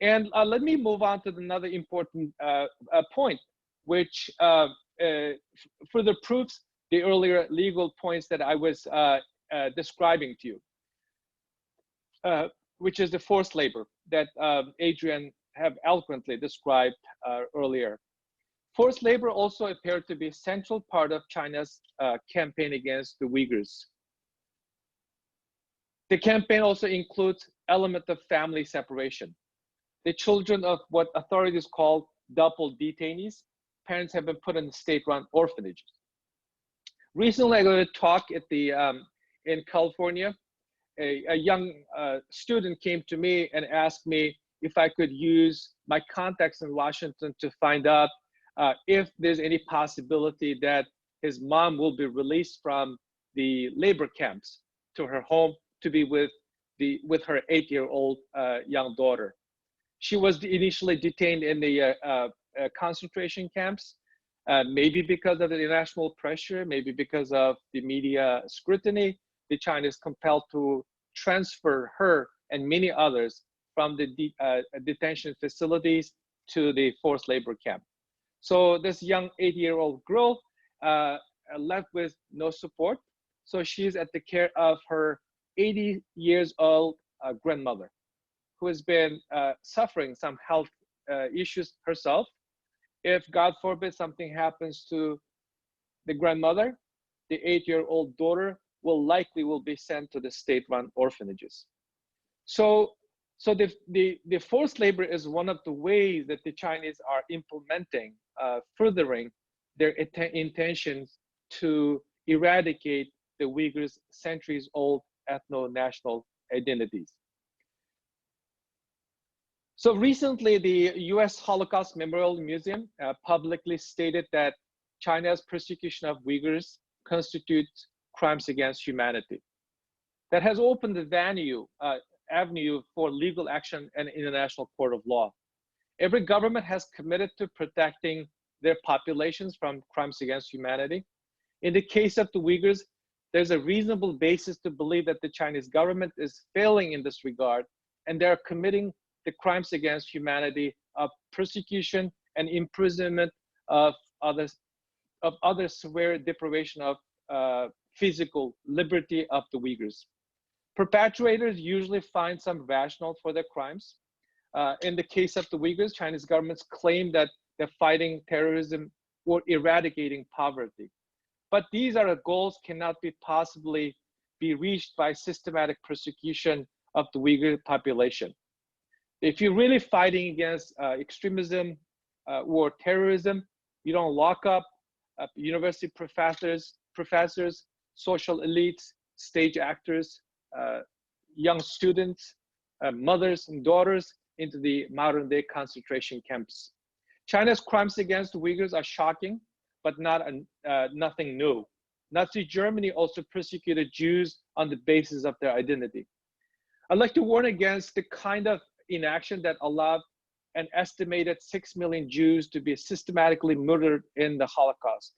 And let me move on to another important point, which further proves the earlier legal points that I was describing to you, which is the forced labor that Adrian have eloquently described earlier. Forced labor also appeared to be a central part of China's campaign against the Uyghurs. The campaign also includes element of family separation. The children of what authorities call double detainees, parents have been put in state-run orphanages. Recently, I got a talk at the in California. A young student came to me and asked me if I could use my contacts in Washington to find out if there's any possibility that his mom will be released from the labor camps to her home to be with her 8-year-old young daughter. She was initially detained in the concentration camps, maybe because of the international pressure, maybe because of the media scrutiny. The Chinese compelled to transfer her and many others from the detention facilities to the forced labor camp. So this young 8-year-old girl left with no support. So she's at the care of her 80 years old grandmother, who has been suffering some health issues herself. If God forbid something happens to the grandmother, the 8-year-old daughter will be sent to the state-run orphanages. So the forced labor is one of the ways that the Chinese are implementing, furthering their intentions to eradicate the Uyghurs' centuries-old ethno-national identities. So recently, the US Holocaust Memorial Museum publicly stated that China's persecution of Uyghurs constitutes crimes against humanity. That has opened the avenue for legal action and international court of law. Every government has committed to protecting their populations from crimes against humanity. In the case of the Uyghurs, there's a reasonable basis to believe that the Chinese government is failing in this regard, and they're committing the crimes against humanity of persecution and imprisonment of others, severe deprivation of physical liberty of the Uyghurs. Perpetrators usually find some rationale for their crimes. In the case of the Uyghurs, Chinese governments claim that they're fighting terrorism or eradicating poverty. But these are goals cannot be possibly be reached by systematic persecution of the Uyghur population. If you're really fighting against extremism or terrorism, you don't lock up university professors, social elites, stage actors, young students, mothers and daughters into the modern day concentration camps. China's crimes against the Uyghurs are shocking, but nothing new. Nazi Germany also persecuted Jews on the basis of their identity. I'd like to warn against the kind of inaction that allowed an estimated 6 million Jews to be systematically murdered in the Holocaust.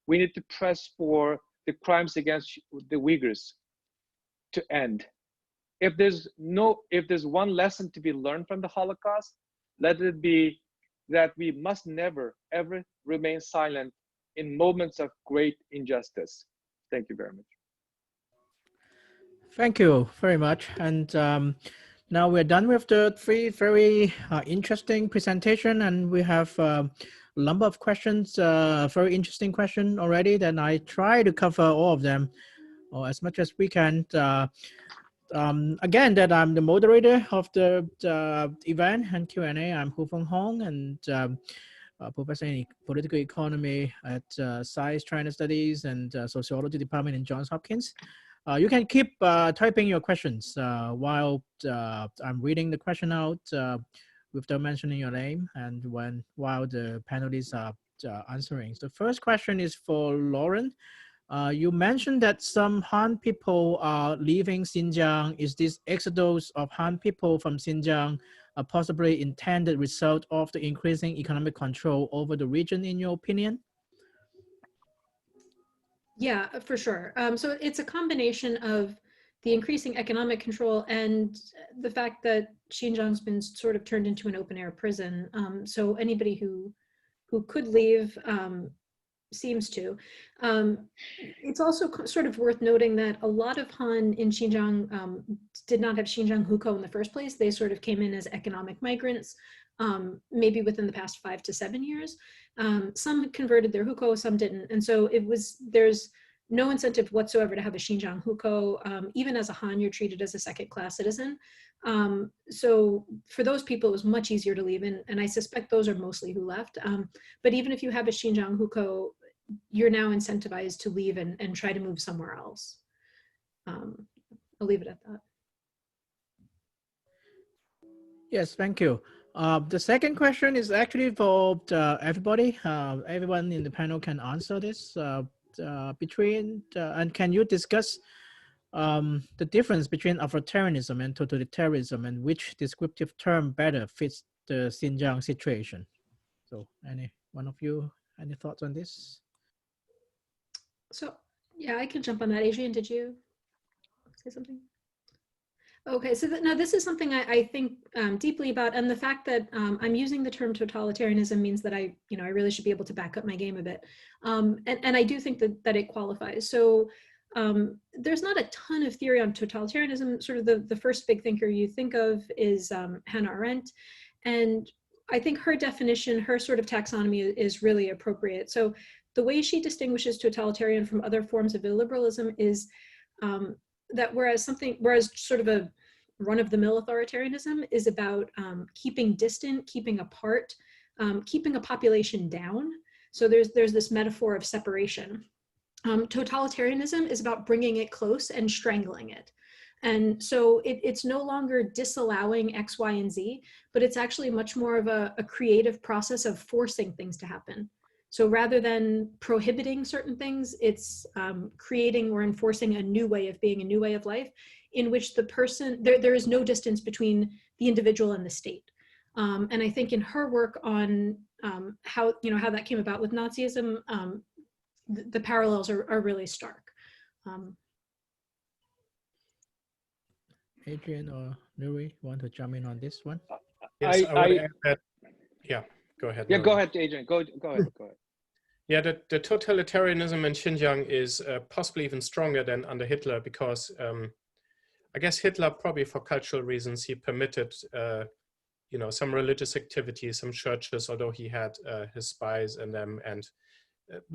We need to press for the crimes against the Uyghurs to end. If there's one lesson to be learned from the Holocaust, let it be that we must never, ever remain silent in moments of great injustice. Thank you very much. Thank you very much. And now we're done with the three very interesting presentation, and we have a number of questions, very interesting question already. Then I try to cover all of them, or as much as we can. Again, that I'm the moderator of the event and Q&A. I'm Hu Feng Hong, and Professor in Political Economy at SAIS China Studies and Sociology Department in Johns Hopkins. You can keep typing your questions while I'm reading the question out without mentioning your name, and while the panelists are answering. The first question is for Lauren. You mentioned that some Han people are leaving Xinjiang. Is this exodus of Han people from Xinjiang a possibly intended result of the increasing economic control over the region, in your opinion? Yeah, for sure. So it's a combination of the increasing economic control and the fact that Xinjiang's been sort of turned into an open air prison. So anybody who could leave seems to. It's also sort of worth noting that a lot of Han in Xinjiang did not have Xinjiang hukou in the first place. They sort of came in as economic migrants, maybe within the past 5 to 7 years. Some converted their hukou, some didn't. And so there's no incentive whatsoever to have a Xinjiang hukou. Even as a Han, you're treated as a second-class citizen. So for those people, it was much easier to leave. And I suspect those are mostly who left. But even if you have a Xinjiang hukou, you're now incentivized to leave and try to move somewhere else. I'll leave it at that. Yes, thank you. The second question is actually for everybody. Everyone in the panel can answer this. And can you discuss the difference between authoritarianism and totalitarianism, and which descriptive term better fits the Xinjiang situation? So any one of you, any thoughts on this? So yeah, I can jump on that. Adrian, did you say something? Okay, so now this is something I think deeply about, and the fact that I'm using the term totalitarianism means that I really should be able to back up my game a bit, and I do think that it qualifies. So there's not a ton of theory on totalitarianism. Sort of the first big thinker you think of is Hannah Arendt, and I think her definition, her sort of taxonomy is really appropriate. So the way she distinguishes totalitarian from other forms of illiberalism is that whereas sort of a run-of-the-mill authoritarianism is about keeping distant, keeping apart, keeping a population down. So there's this metaphor of separation. Totalitarianism is about bringing it close and strangling it. And so it's no longer disallowing X, Y, and Z, but it's actually much more of a creative process of forcing things to happen. So rather than prohibiting certain things, it's creating or enforcing a new way of being, a new way of life, in which the person, there is no distance between the individual and the state. And I think in her work on how that came about with Nazism, the parallels are really stark. Adrian or Nury want to jump in on this one? Yes, I would add that Yeah, go ahead. Yeah, Nury. go ahead, Adrian. Go ahead. Yeah, the totalitarianism in Xinjiang is possibly even stronger than under Hitler, because I guess Hitler, probably for cultural reasons, he permitted some religious activities, some churches, although he had his spies in them, and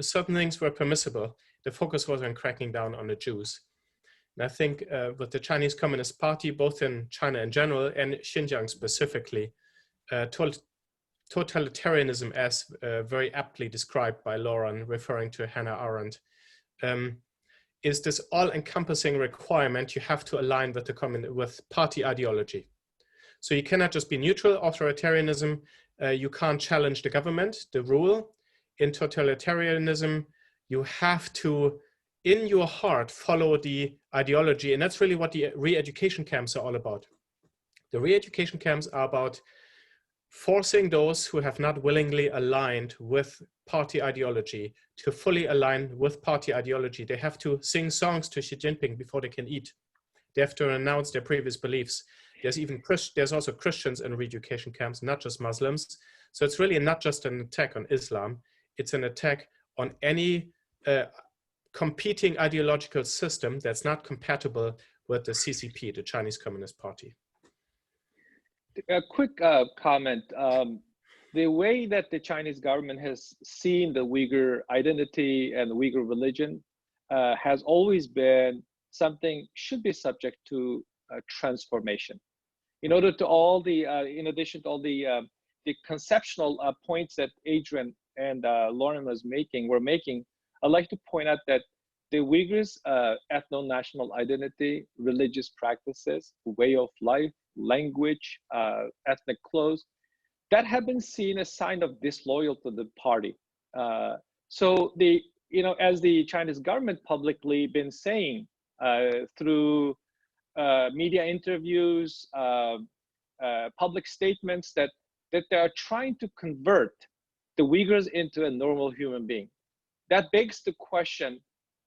certain things were permissible. The focus was on cracking down on the Jews. And I think with the Chinese Communist Party, both in China in general and Xinjiang specifically, totalitarianism, as very aptly described by Lauren, referring to Hannah Arendt, is this all-encompassing requirement you have to align with with party ideology. So you cannot just be neutral. Authoritarianism, you can't challenge the government, the rule. In totalitarianism, you have to, in your heart, follow the ideology. And that's really what the re-education camps are all about. The re-education camps are about forcing those who have not willingly aligned with party ideology to fully align with party ideology. They have to sing songs to Xi Jinping before they can eat. They have to renounce their previous beliefs. There's also Christians in re-education camps, not just Muslims. So it's really not just an attack on Islam. It's an attack on any competing ideological system that's not compatible with the CCP, the Chinese Communist Party. A quick comment. The way that the Chinese government has seen the Uyghur identity and the Uyghur religion has always been something should be subject to transformation. In order to all the, in addition to all the conceptual points that Adrian and Lauren were making, I'd like to point out that the Uyghurs' ethno-national identity, religious practices, way of life, language, ethnic clothes, that have been seen as a sign of disloyal to the party. So as the Chinese government publicly been saying through media interviews, public statements, that they are trying to convert the Uyghurs into a normal human being. That begs the question,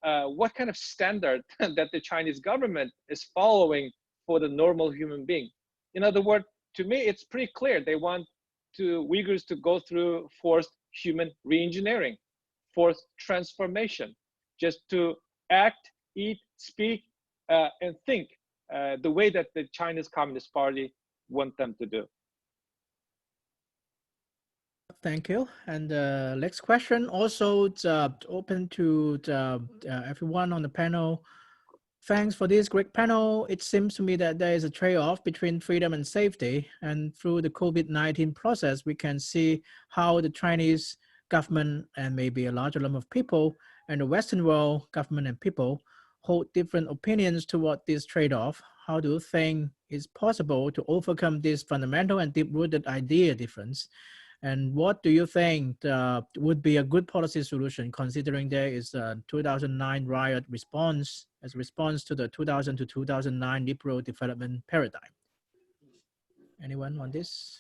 what kind of standard that the Chinese government is following for the normal human being? In other words, to me, it's pretty clear they want Uyghurs to go through forced human re-engineering, forced transformation, just to act, eat, speak, and think the way that the Chinese Communist Party want them to do. Thank you. And next question also open to everyone on the panel. Thanks for this great panel. It seems to me that there is a trade-off between freedom and safety. And through the COVID-19 process, we can see how the Chinese government and maybe a larger number of people and the Western world government and people hold different opinions toward this trade-off. How do you think it's possible to overcome this fundamental and deep-rooted idea difference? And what do you think would be a good policy solution, considering there is a 2009 riot response as a response to the 2000 to 2009 liberal development paradigm? Anyone on this?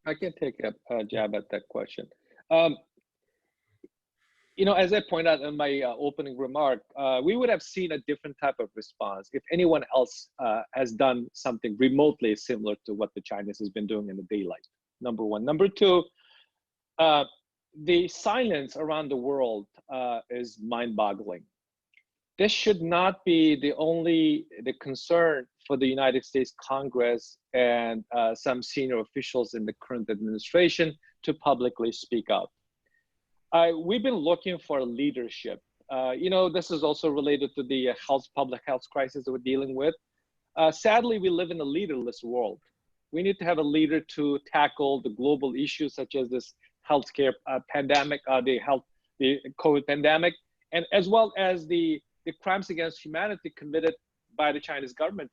I can take a jab at that question. As I pointed out in my opening remark, we would have seen a different type of response if anyone else has done something remotely similar to what the Chinese has been doing in the daylight. Number one. Number two, the silence around the world is mind-boggling. This should not be the concern for the United States Congress and some senior officials in the current administration to publicly speak out. We've been looking for leadership. This is also related to the public health crisis that we're dealing with. Sadly, we live in a leaderless world. We need to have a leader to tackle the global issues such as this healthcare pandemic, the COVID pandemic, and as well as the crimes against humanity committed by the Chinese government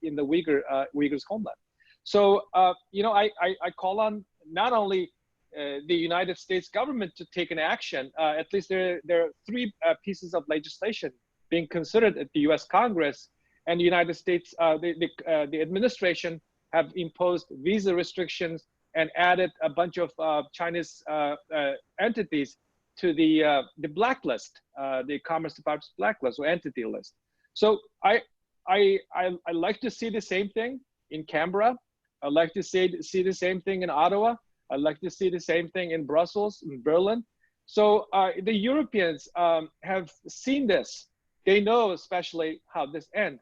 in the Uyghurs' homeland. So, I call on not only the United States government to take an action. At least there are three pieces of legislation being considered at the U.S. Congress, and the United States, the administration have imposed visa restrictions and added a bunch of Chinese entities to the blacklist, the Commerce Department's blacklist or entity list. So I like to see the same thing in Canberra. I'd like to see the same thing in Ottawa. I'd like to see the same thing in Brussels, in Berlin. So the Europeans have seen this. They know especially how this ends.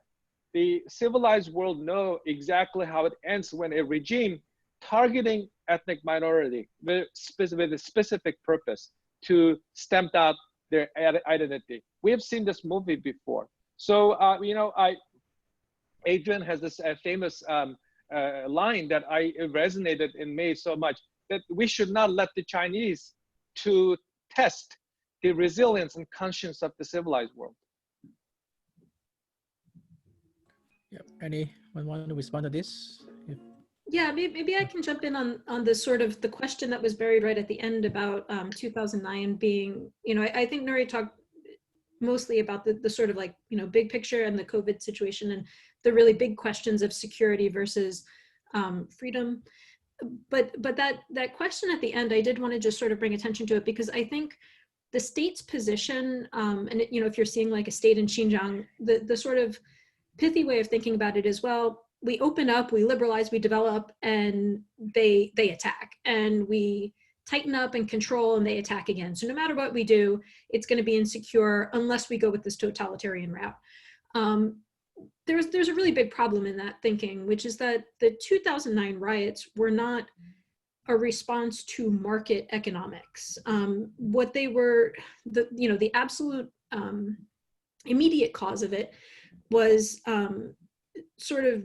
The civilized world know exactly how it ends when a regime targeting ethnic minority with a specific purpose to stamp out their identity. We have seen this movie before. So, you know, Adrian has this famous line that I resonated in me so much, that we should not let the Chinese to test the resilience and conscience of the civilized world. Yeah. Anyone want to respond to this? Yeah, maybe I can jump in on this sort of the question that was buried right at the end about 2009 being, you know, I think Nury talked mostly about the sort of like, you know, big picture and the COVID situation and the really big questions of security versus freedom. But that question at the end, I did want to just sort of bring attention to it, because I think the state's position, and you know, if you're seeing like a state in Xinjiang, the sort of pithy way of thinking about it is, well, we open up, we liberalize, we develop, and they attack, and we tighten up and control, and they attack again. So no matter what we do, it's going to be insecure unless we go with this totalitarian route. There's a really big problem in that thinking, which is that the 2009 riots were not a response to market economics. What they were, the absolute immediate cause of it was sort of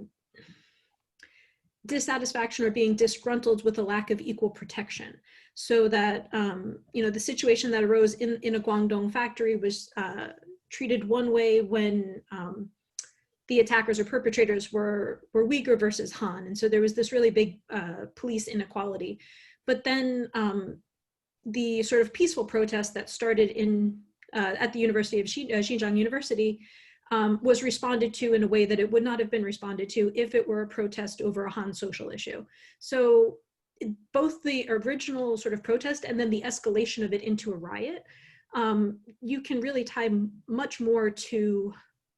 dissatisfaction or being disgruntled with a lack of equal protection. So that, the situation that arose in a Guangdong factory was treated one way when the attackers or perpetrators were Uyghur versus Han. And so there was this really big police inequality. But then the sort of peaceful protest that started at the University of Xinjiang University was responded to in a way that it would not have been responded to if it were a protest over a Han social issue. So both the original sort of protest and then the escalation of it into a riot, you can really tie much more to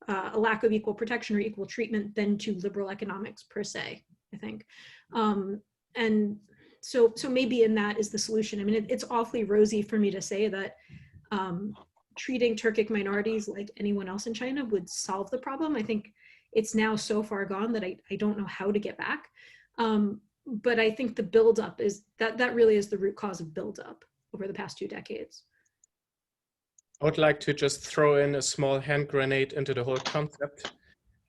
a lack of equal protection or equal treatment than to liberal economics per se, I think. And so maybe in that is the solution. I mean, it's awfully rosy for me to say that treating Turkic minorities like anyone else in China would solve the problem. I think it's now so far gone that I don't know how to get back. But I think the buildup is that really is the root cause of buildup over the past 2 decades. I would like to just throw in a small hand grenade into the whole concept.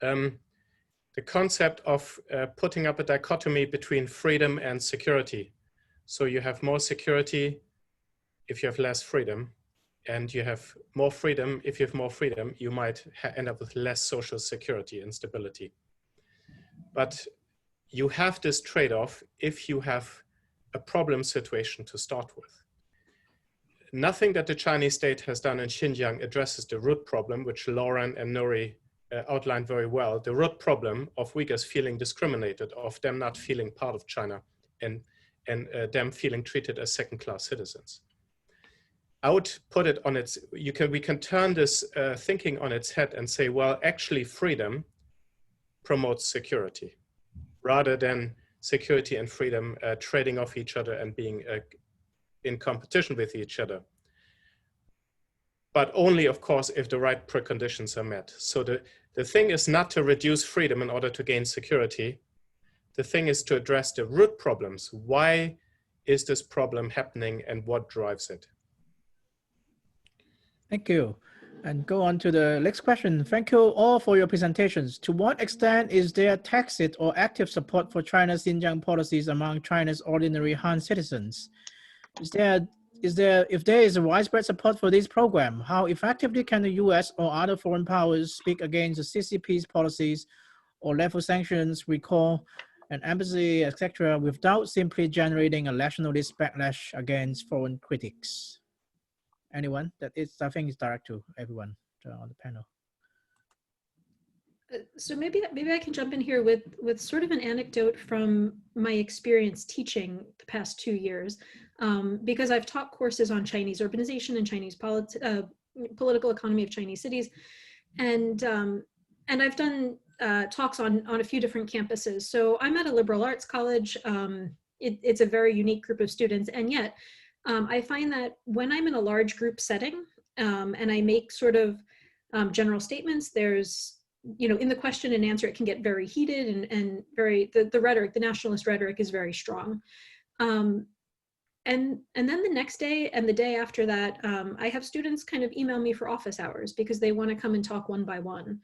The concept of putting up a dichotomy between freedom and security. So you have more security if you have less freedom, and you have more freedom. If you have more freedom, you might end up with less social security and stability. But you have this trade-off if you have a problem situation to start with. Nothing that the Chinese state has done in Xinjiang addresses the root problem, which Lauren and Nury outlined very well, the root problem of Uyghurs feeling discriminated, of them not feeling part of China, and them feeling treated as second-class citizens. I would put it on its, we can turn this thinking on its head and say, well, actually freedom promotes security, rather than security and freedom trading off each other and being in competition with each other. But only, of course, if the right preconditions are met. So the thing is not to reduce freedom in order to gain security. The thing is to address the root problems. Why is this problem happening and what drives it? Thank you. And go on to the next question. Thank you all for your presentations. To what extent is there tacit or active support for China's Xinjiang policies among China's ordinary Han citizens? If there is a widespread support for this program, how effectively can the US or other foreign powers speak against the CCP's policies or level sanctions, recall an embassy, etc., without simply generating a nationalist backlash against foreign critics? Anyone? I think it's direct to everyone on the panel. So maybe I can jump in here with sort of an anecdote from my experience teaching the past 2 years, because I've taught courses on Chinese urbanization and Chinese political economy of Chinese cities, and I've done talks on a few different campuses. So I'm at a liberal arts college. It's a very unique group of students, and yet I find that when I'm in a large group setting and I make sort of general statements, there's, you know, in the question and answer, it can get very heated and very, the rhetoric, the nationalist rhetoric is very strong. And then the next day and the day after that, I have students kind of email me for office hours because they want to come and talk one by one.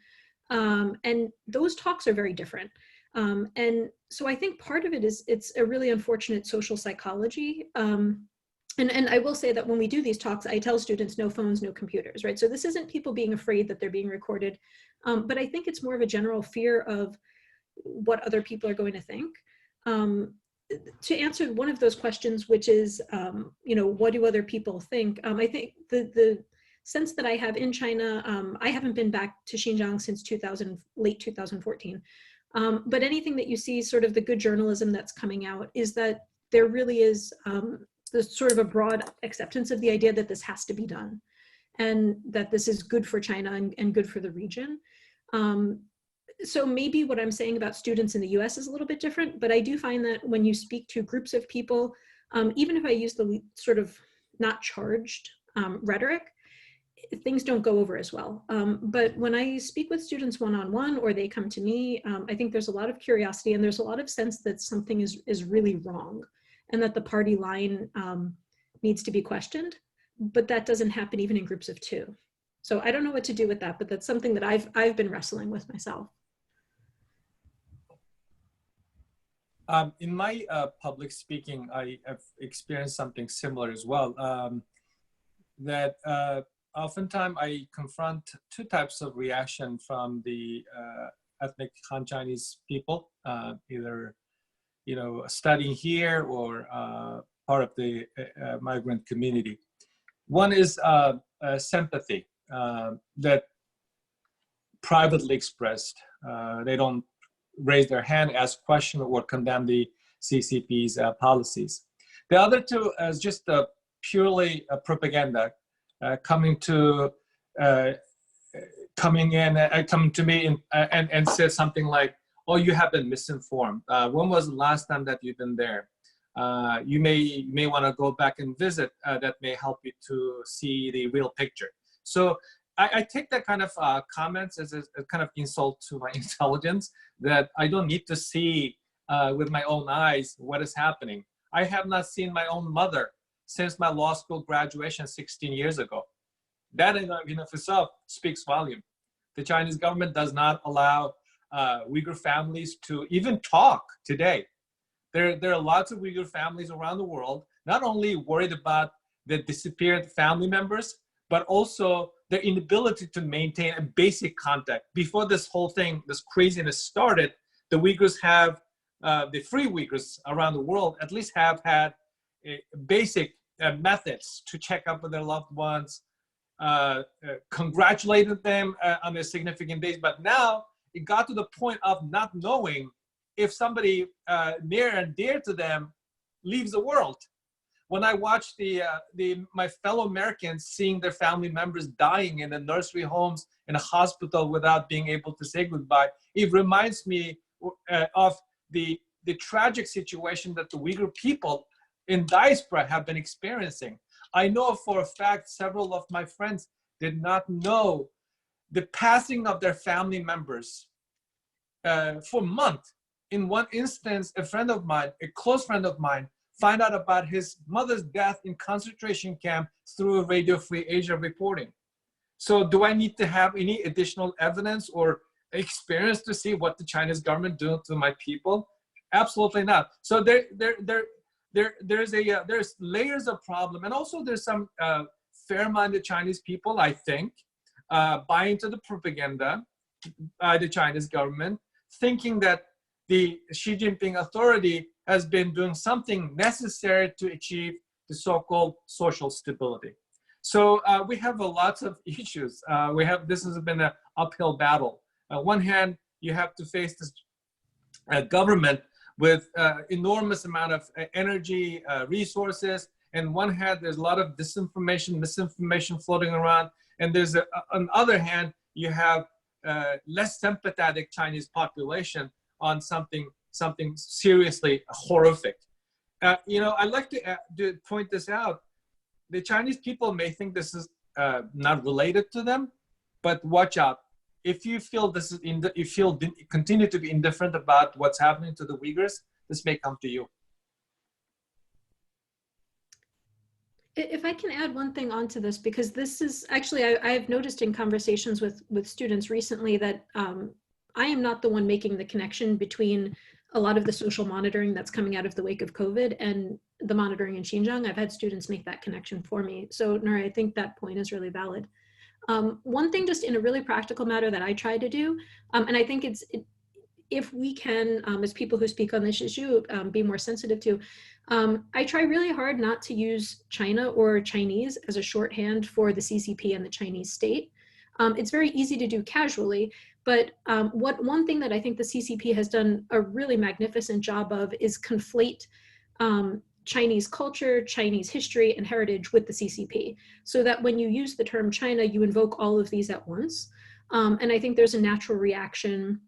And those talks are very different. And so I think part of it is it's a really unfortunate social psychology. And I will say that when we do these talks, I tell students no phones, no computers, right? So this isn't people being afraid that they're being recorded, but I think it's more of a general fear of what other people are going to think. To answer one of those questions, which is, you know, what do other people think? I think the sense that I have in China, I haven't been back to Xinjiang since late 2014. But anything that you see, sort of the good journalism that's coming out, is that there really is there's sort of a broad acceptance of the idea that this has to be done and that this is good for China and good for the region. So maybe what I'm saying about students in the US is a little bit different, but I do find that when you speak to groups of people, even if I use the sort of not charged rhetoric, things don't go over as well. But when I speak with students one-on-one or they come to me, I think there's a lot of curiosity and there's a lot of sense that something is really wrong and that the party line needs to be questioned, but that doesn't happen even in groups of two. So I don't know what to do with that, but that's something that I've been wrestling with myself. In my public speaking, I have experienced something similar as well. That oftentimes I confront two types of reaction from the ethnic Han Chinese people, either, you know, studying here or part of the migrant community. One is sympathy that privately expressed. They don't raise their hand, ask questions, or condemn the CCP's policies. The other two is just purely propaganda, coming to me and said something like, "Oh, you have been misinformed. When was the last time that you've been there? You may want to go back and visit. That may help you to see the real picture." So I take that kind of comments as a kind of insult to my intelligence, that I don't need to see with my own eyes what is happening. I have not seen my own mother since my law school graduation 16 years ago. That in and of itself speaks volume. The Chinese government does not allow Uyghur families to even talk today. There are lots of Uyghur families around the world, not only worried about the disappeared family members, but also their inability to maintain a basic contact. Before this whole thing, this craziness started, the Uyghurs have, the free Uyghurs around the world at least have had basic methods to check up with their loved ones, congratulated them on their significant days. But now it got to the point of not knowing if somebody near and dear to them leaves the world. When I watch my fellow Americans seeing their family members dying in the nursery homes, in a hospital without being able to say goodbye, it reminds me of the tragic situation that the Uyghur people in diaspora have been experiencing. I know for a fact several of my friends did not know the passing of their family members for months. In one instance, a friend of mine, a close friend of mine, find out about his mother's death in concentration camp through Radio Free Asia reporting. So do I need to have any additional evidence or experience to see what the Chinese government doing to my people? Absolutely not. So there's layers of problem, and also there's some fair-minded Chinese people, I think, buy into the propaganda by the Chinese government, thinking that the Xi Jinping authority has been doing something necessary to achieve the so-called social stability. So we have lots of issues. This has been an uphill battle. On one hand, you have to face this government with enormous amount of energy, resources. And one hand, there's a lot of disinformation, misinformation floating around. And there's, on the other hand, you have less sympathetic Chinese population on something seriously horrific. I'd like to point this out. The Chinese people may think this is not related to them, but watch out. If you feel continue to be indifferent about what's happening to the Uyghurs, this may come to you. If I can add one thing onto this, because this is actually, I've noticed in conversations with students recently that I am not the one making the connection between a lot of the social monitoring that's coming out of the wake of COVID and the monitoring in Xinjiang. I've had students make that connection for me. So Nury, I think that point is really valid. One thing just in a really practical matter that I try to do, and I think if we can, as people who speak on this issue, be more sensitive to, I try really hard not to use China or Chinese as a shorthand for the CCP and the Chinese state. It's very easy to do casually, but one thing that I think the CCP has done a really magnificent job of is conflate Chinese culture, Chinese history, and heritage with the CCP, so that when you use the term China, you invoke all of these at once. And I think there's a natural reaction,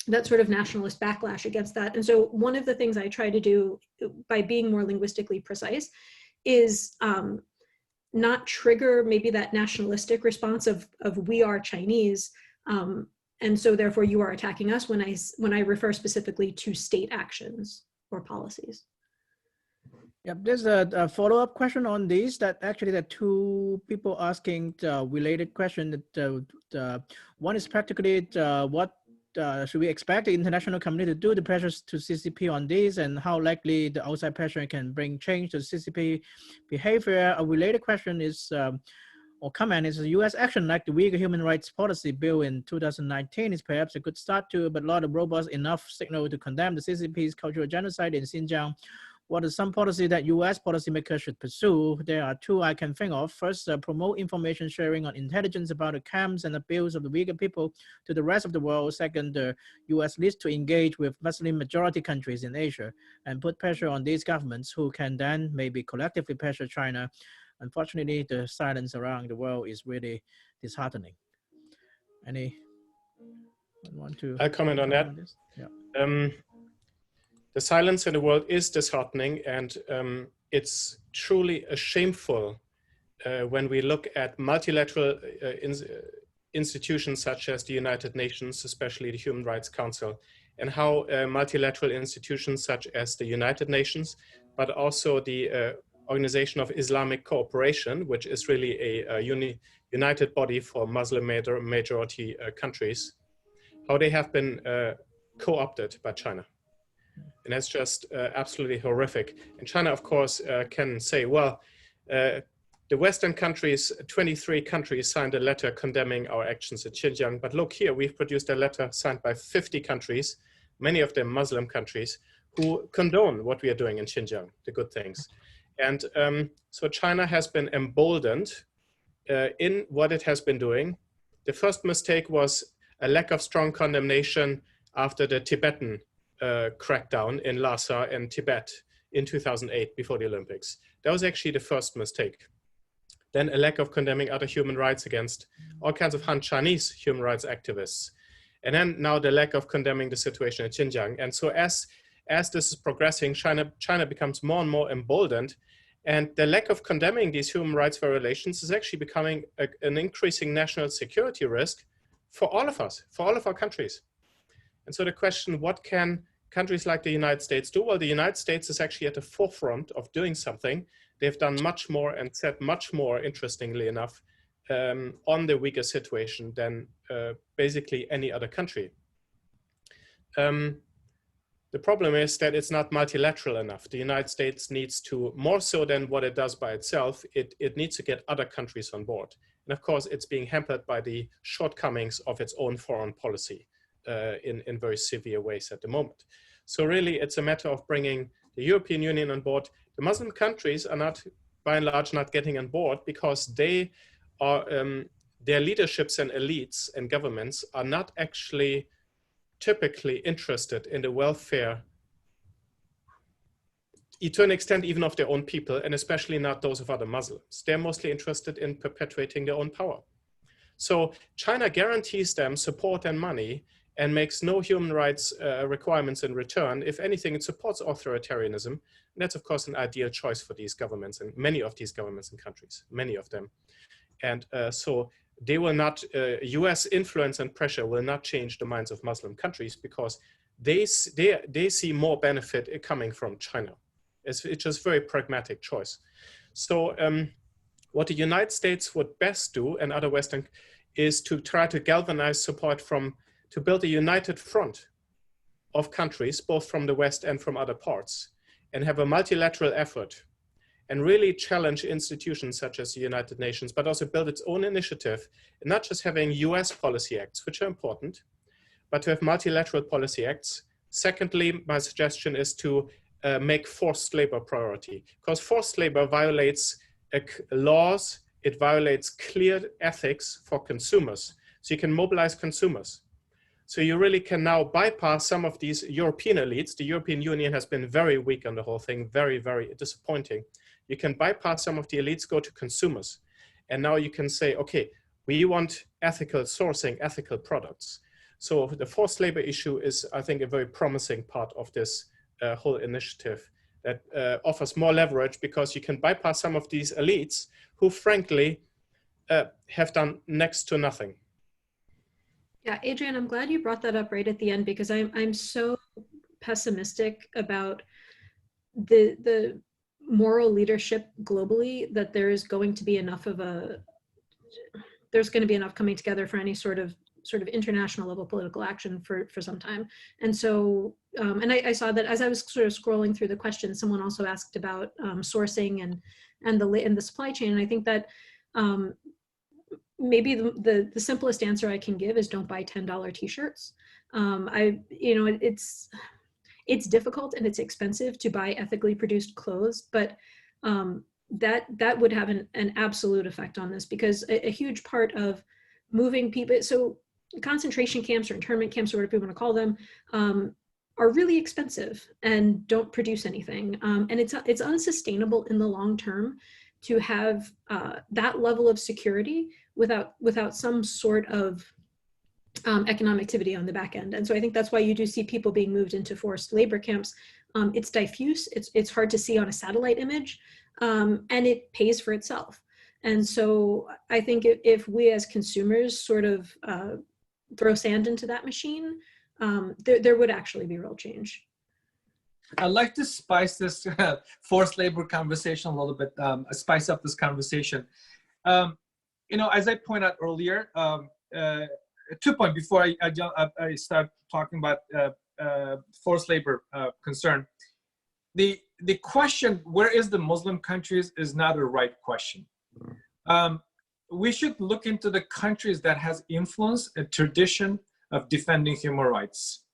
that sort of nationalist backlash against that. And so one of the things I try to do by being more linguistically precise is not trigger maybe that nationalistic response of we are Chinese, and so therefore you are attacking us when I refer specifically to state actions or policies. Yeah, there's a follow-up question on this, that actually the two people asking related question. That one is practically what should we expect the international community to do, the pressures to CCP on this, and how likely the outside pressure can bring change to CCP behavior. A related question is, or comment is, US action like the Uyghur human rights policy bill in 2019 is perhaps a good start to, but not a robust enough signal to condemn the CCP's cultural genocide in Xinjiang. What are some policy that US policymakers should pursue? There are two I can think of. First, promote information sharing on intelligence about the camps and abuse of the Uyghur people to the rest of the world. Second, the US needs to engage with Muslim majority countries in Asia and put pressure on these governments, who can then maybe collectively pressure China. Unfortunately, the silence around the world is really disheartening. Anyone want to? I'll comment on that. Yeah. The silence in the world is disheartening, and it's truly shameful when we look at multilateral institutions such as the United Nations, especially the Human Rights Council, and how multilateral institutions such as the United Nations, but also the Organization of Islamic Cooperation, which is really a united body for Muslim majority countries, how they have been co-opted by China. And that's just absolutely horrific. And China, of course, can say, well, the Western countries, 23 countries signed a letter condemning our actions in Xinjiang. But look here, we've produced a letter signed by 50 countries, many of them Muslim countries, who condone what we are doing in Xinjiang, the good things. And so China has been emboldened in what it has been doing. The first mistake was a lack of strong condemnation after the Tibetan crackdown in Lhasa and Tibet in 2008 before the Olympics. That was actually the first mistake. Then a lack of condemning other human rights against all kinds of Han Chinese human rights activists. And then now the lack of condemning the situation in Xinjiang. And so as this is progressing, China becomes more and more emboldened. And the lack of condemning these human rights violations is actually becoming an increasing national security risk for all of us, for all of our countries. And so the question, what can countries like the United States do? Well, the United States is actually at the forefront of doing something. They've done much more and said much more, interestingly enough, on the Uyghur situation than basically any other country. The problem is that it's not multilateral enough. The United States needs to, more so than what it does by itself, it needs to get other countries on board. And of course, it's being hampered by the shortcomings of its own foreign policy in very severe ways at the moment. So really, it's a matter of bringing the European Union on board. The Muslim countries are not, by and large, not getting on board because they are, their leaderships and elites and governments are not actually typically interested in the welfare, to an extent even of their own people, and especially not those of other Muslims. They're mostly interested in perpetuating their own power. So China guarantees them support and money and makes no human rights requirements in return. If anything, it supports authoritarianism. And that's, of course, an ideal choice for these governments and many of these governments and countries, many of them. And so they will not, US influence and pressure will not change the minds of Muslim countries because they see more benefit coming from China. It's just a very pragmatic choice. So what the United States would best do and other Western is to try to galvanize support to build a united front of countries, both from the West and from other parts, and have a multilateral effort and really challenge institutions such as the United Nations, but also build its own initiative, and not just having US policy acts, which are important, but to have multilateral policy acts. Secondly, my suggestion is to make forced labor priority, because forced labor violates laws, it violates clear ethics for consumers. So you can mobilize consumers. So you really can now bypass some of these European elites. The European Union has been very weak on the whole thing, very, very disappointing. You can bypass some of the elites, go to consumers. And now you can say, okay, we want ethical sourcing, ethical products. So the forced labor issue is, I think, a very promising part of this whole initiative that offers more leverage because you can bypass some of these elites who, frankly, have done next to nothing. Yeah, Adrian, I'm glad you brought that up right at the end because I'm so pessimistic about the moral leadership globally that there is going to be enough of there's going to be enough coming together for any sort of international level political action for some time. And so, and I saw that as I was sort of scrolling through the questions, someone also asked about sourcing and the supply chain. And I think that maybe the simplest answer I can give is don't buy $10 t-shirts. It's difficult and it's expensive to buy ethically produced clothes, but that would have an absolute effect on this because a huge part of moving people, so concentration camps or internment camps or whatever you want to call them, are really expensive and don't produce anything. And it's unsustainable in the long term to have that level of security without some sort of economic activity on the back end. And so I think that's why you do see people being moved into forced labor camps. It's diffuse, it's hard to see on a satellite image, and it pays for itself. And so I think if we as consumers sort of throw sand into that machine, there would actually be real change. I'd like to spice this forced labor conversation a little bit, spice up this conversation. As I pointed out earlier, 2 points before I start talking about forced labor concern. The question, where is the Muslim countries, is not a right question. We should look into the countries that has influence, a tradition of defending human rights,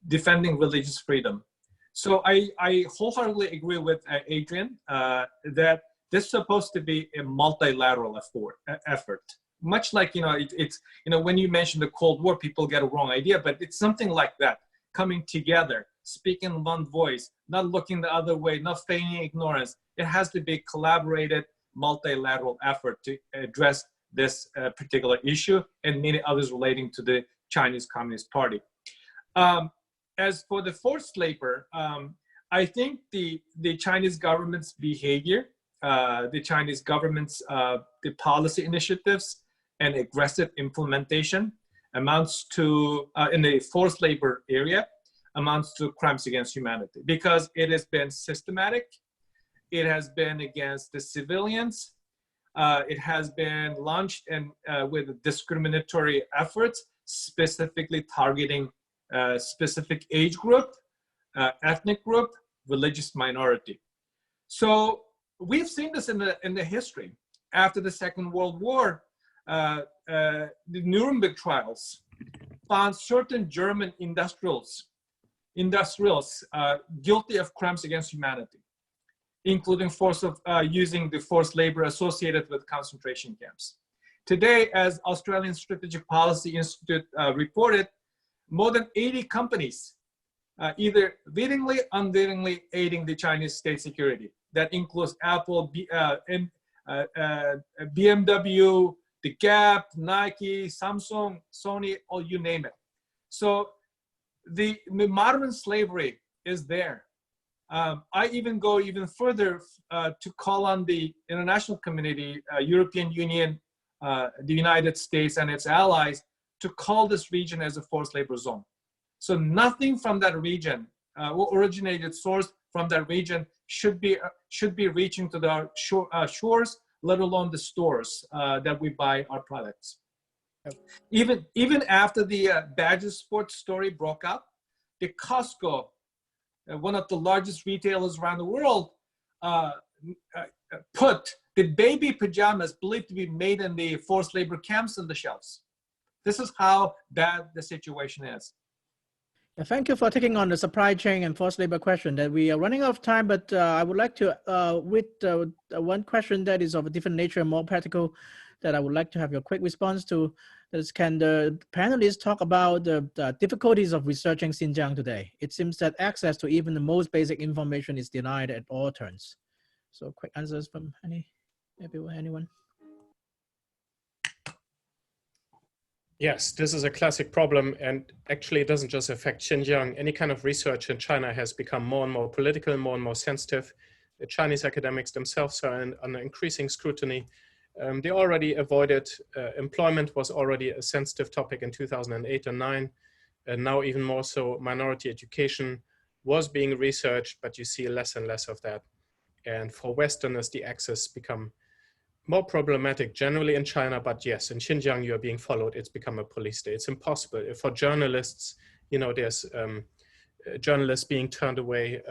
defending religious freedom. So I wholeheartedly agree with Adrian that this is supposed to be a multilateral effort. Much like, when you mention the Cold War, people get a wrong idea, but it's something like that, coming together, speaking in one voice, not looking the other way, not feigning ignorance. It has to be a collaborated, multilateral effort to address this particular issue and many others relating to the Chinese Communist Party. As for the forced labor, I think the Chinese government's behavior, the Chinese government's the policy initiatives and aggressive implementation amounts to, in the forced labor area, amounts to crimes against humanity because it has been systematic. It has been against the civilians. It has been launched with discriminatory efforts, specifically targeting specific age group, ethnic group, religious minority. So we've seen this in the history. After the Second World War, the Nuremberg trials found certain German industrials guilty of crimes against humanity, including using the forced labor associated with concentration camps. Today, as Australian Strategic Policy Institute reported, more than 80 companies either wittingly, unwittingly aiding the Chinese state security. That includes Apple, BMW, the Gap, Nike, Samsung, Sony, or you name it. So the modern slavery is there. I even go even further to call on the international community, European Union, the United States and its allies to call this region as a forced labor zone. So nothing from that region, originated source from that region should be reaching to the shores, let alone the stores that we buy our products. Even after the Badger Sports story broke out, the Costco, one of the largest retailers around the world, put the baby pajamas believed to be made in the forced labor camps on the shelves. This is how bad the situation is. Thank you for taking on the supply chain and forced labor question. That we are running out of time, but I would like to, with one question that is of a different nature, more practical, that I would like to have your quick response to. Is, can the panelists talk about the difficulties of researching Xinjiang today? It seems that access to even the most basic information is denied at all turns. So quick answers from anyone? Yes, this is a classic problem, and actually it doesn't just affect Xinjiang. Any kind of research in China has become more and more political, more and more sensitive. The Chinese academics themselves are under increasing scrutiny. They already avoided, employment was already a sensitive topic in 2008 and 9, and now even more so, minority education was being researched, but you see less and less of that. And for Westerners, the access become more problematic generally in China, but yes, in Xinjiang, you are being followed. It's become a police state. It's impossible. For journalists, you know, there's journalists being turned away,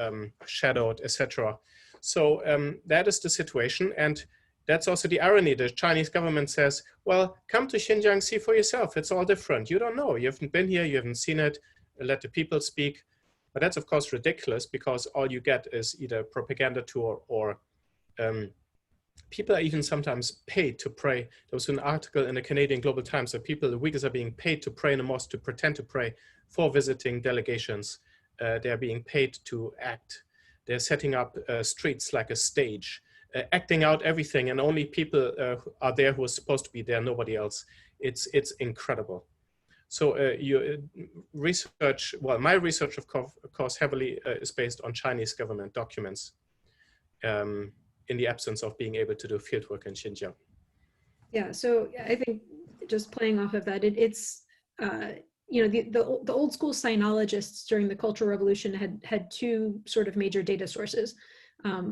shadowed, etc. So that is the situation. And that's also the irony. The Chinese government says, well, come to Xinjiang, see for yourself. It's all different. You don't know. You haven't been here. You haven't seen it. Let the people speak. But that's, of course, ridiculous because all you get is either propaganda tour or people are even sometimes paid to pray. There was an article in the Canadian Global Times that people, the Uyghurs, are being paid to pray in a mosque, to pretend to pray for visiting delegations. They're being paid to act. They're setting up streets like a stage, acting out everything, and only people are there who are supposed to be there, nobody else. It's incredible. So research, well, my research, of course, heavily is based on Chinese government documents. In the absence of being able to do fieldwork in Xinjiang. Yeah, so I think just playing off of that, it's you know, the old school sinologists during the Cultural Revolution had two sort of major data sources,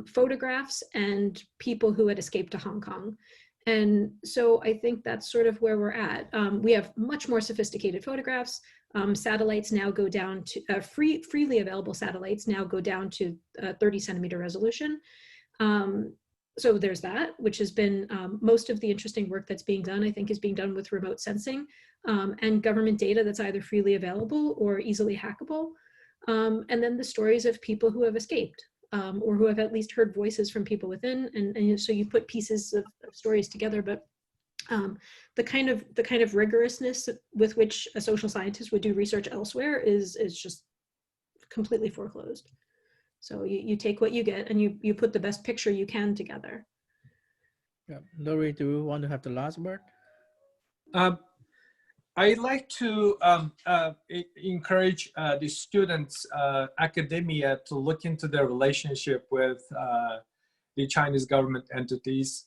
photographs and people who had escaped to Hong Kong. And so I think that's sort of where we're at. We have much more sophisticated photographs. Satellites now go down to freely available satellites now go down to 30 centimeter resolution. So there's that, which has been most of the interesting work that's being done, I think, is being done with remote sensing and government data that's either freely available or easily hackable. And then the stories of people who have escaped or who have at least heard voices from people within. And so you put pieces of stories together, but the kind of rigorousness with which a social scientist would do research elsewhere is just completely foreclosed. So you take what you get and you put the best picture you can together. Yeah. Nury, do you want to have the last word? I'd like to encourage the students, academia, to look into their relationship with the Chinese government entities.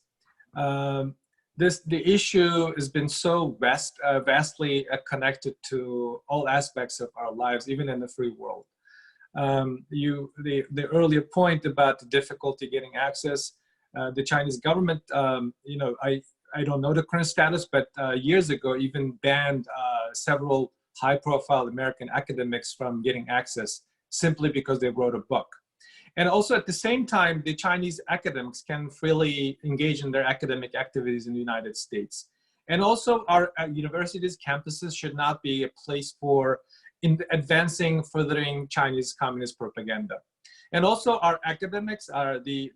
The issue has been so vastly connected to all aspects of our lives, even in the free world. The earlier point about the difficulty getting access, the Chinese government, you know, I don't know the current status, but years ago even banned several high-profile American academics from getting access simply because they wrote a book. And also at the same time, the Chinese academics can freely engage in their academic activities in the United States. And also our universities, campuses should not be a place for advancing, furthering Chinese communist propaganda. And also our academics, are the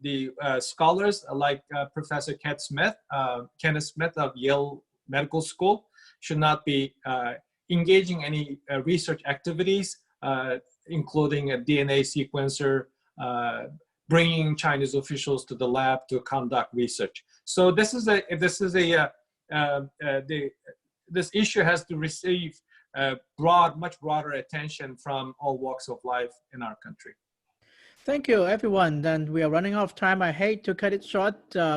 scholars like Professor Kenneth Smith of Yale Medical School should not be engaging any research activities, including a DNA sequencer, bringing Chinese officials to the lab to conduct research. So this is a this issue has to receive much broader attention from all walks of life in our country. Thank you, everyone. Then we are running out of time. I hate to cut it short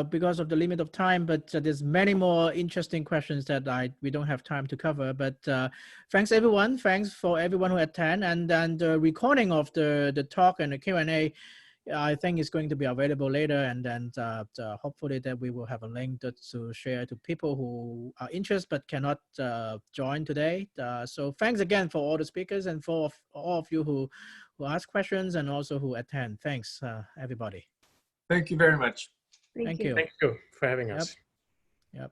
because of the limit of time, but there's many more interesting questions that we don't have time to cover. But thanks, everyone. Thanks for everyone who attend. And then the recording of the talk and the Q&A, I think is going to be available later. And then hopefully that we will have a link to share to people who are interested but cannot join today. So thanks again for all the speakers and for all of you who ask questions and also who attend. Thanks, everybody. Thank you very much. Thank you. Thank you for having us. Yep.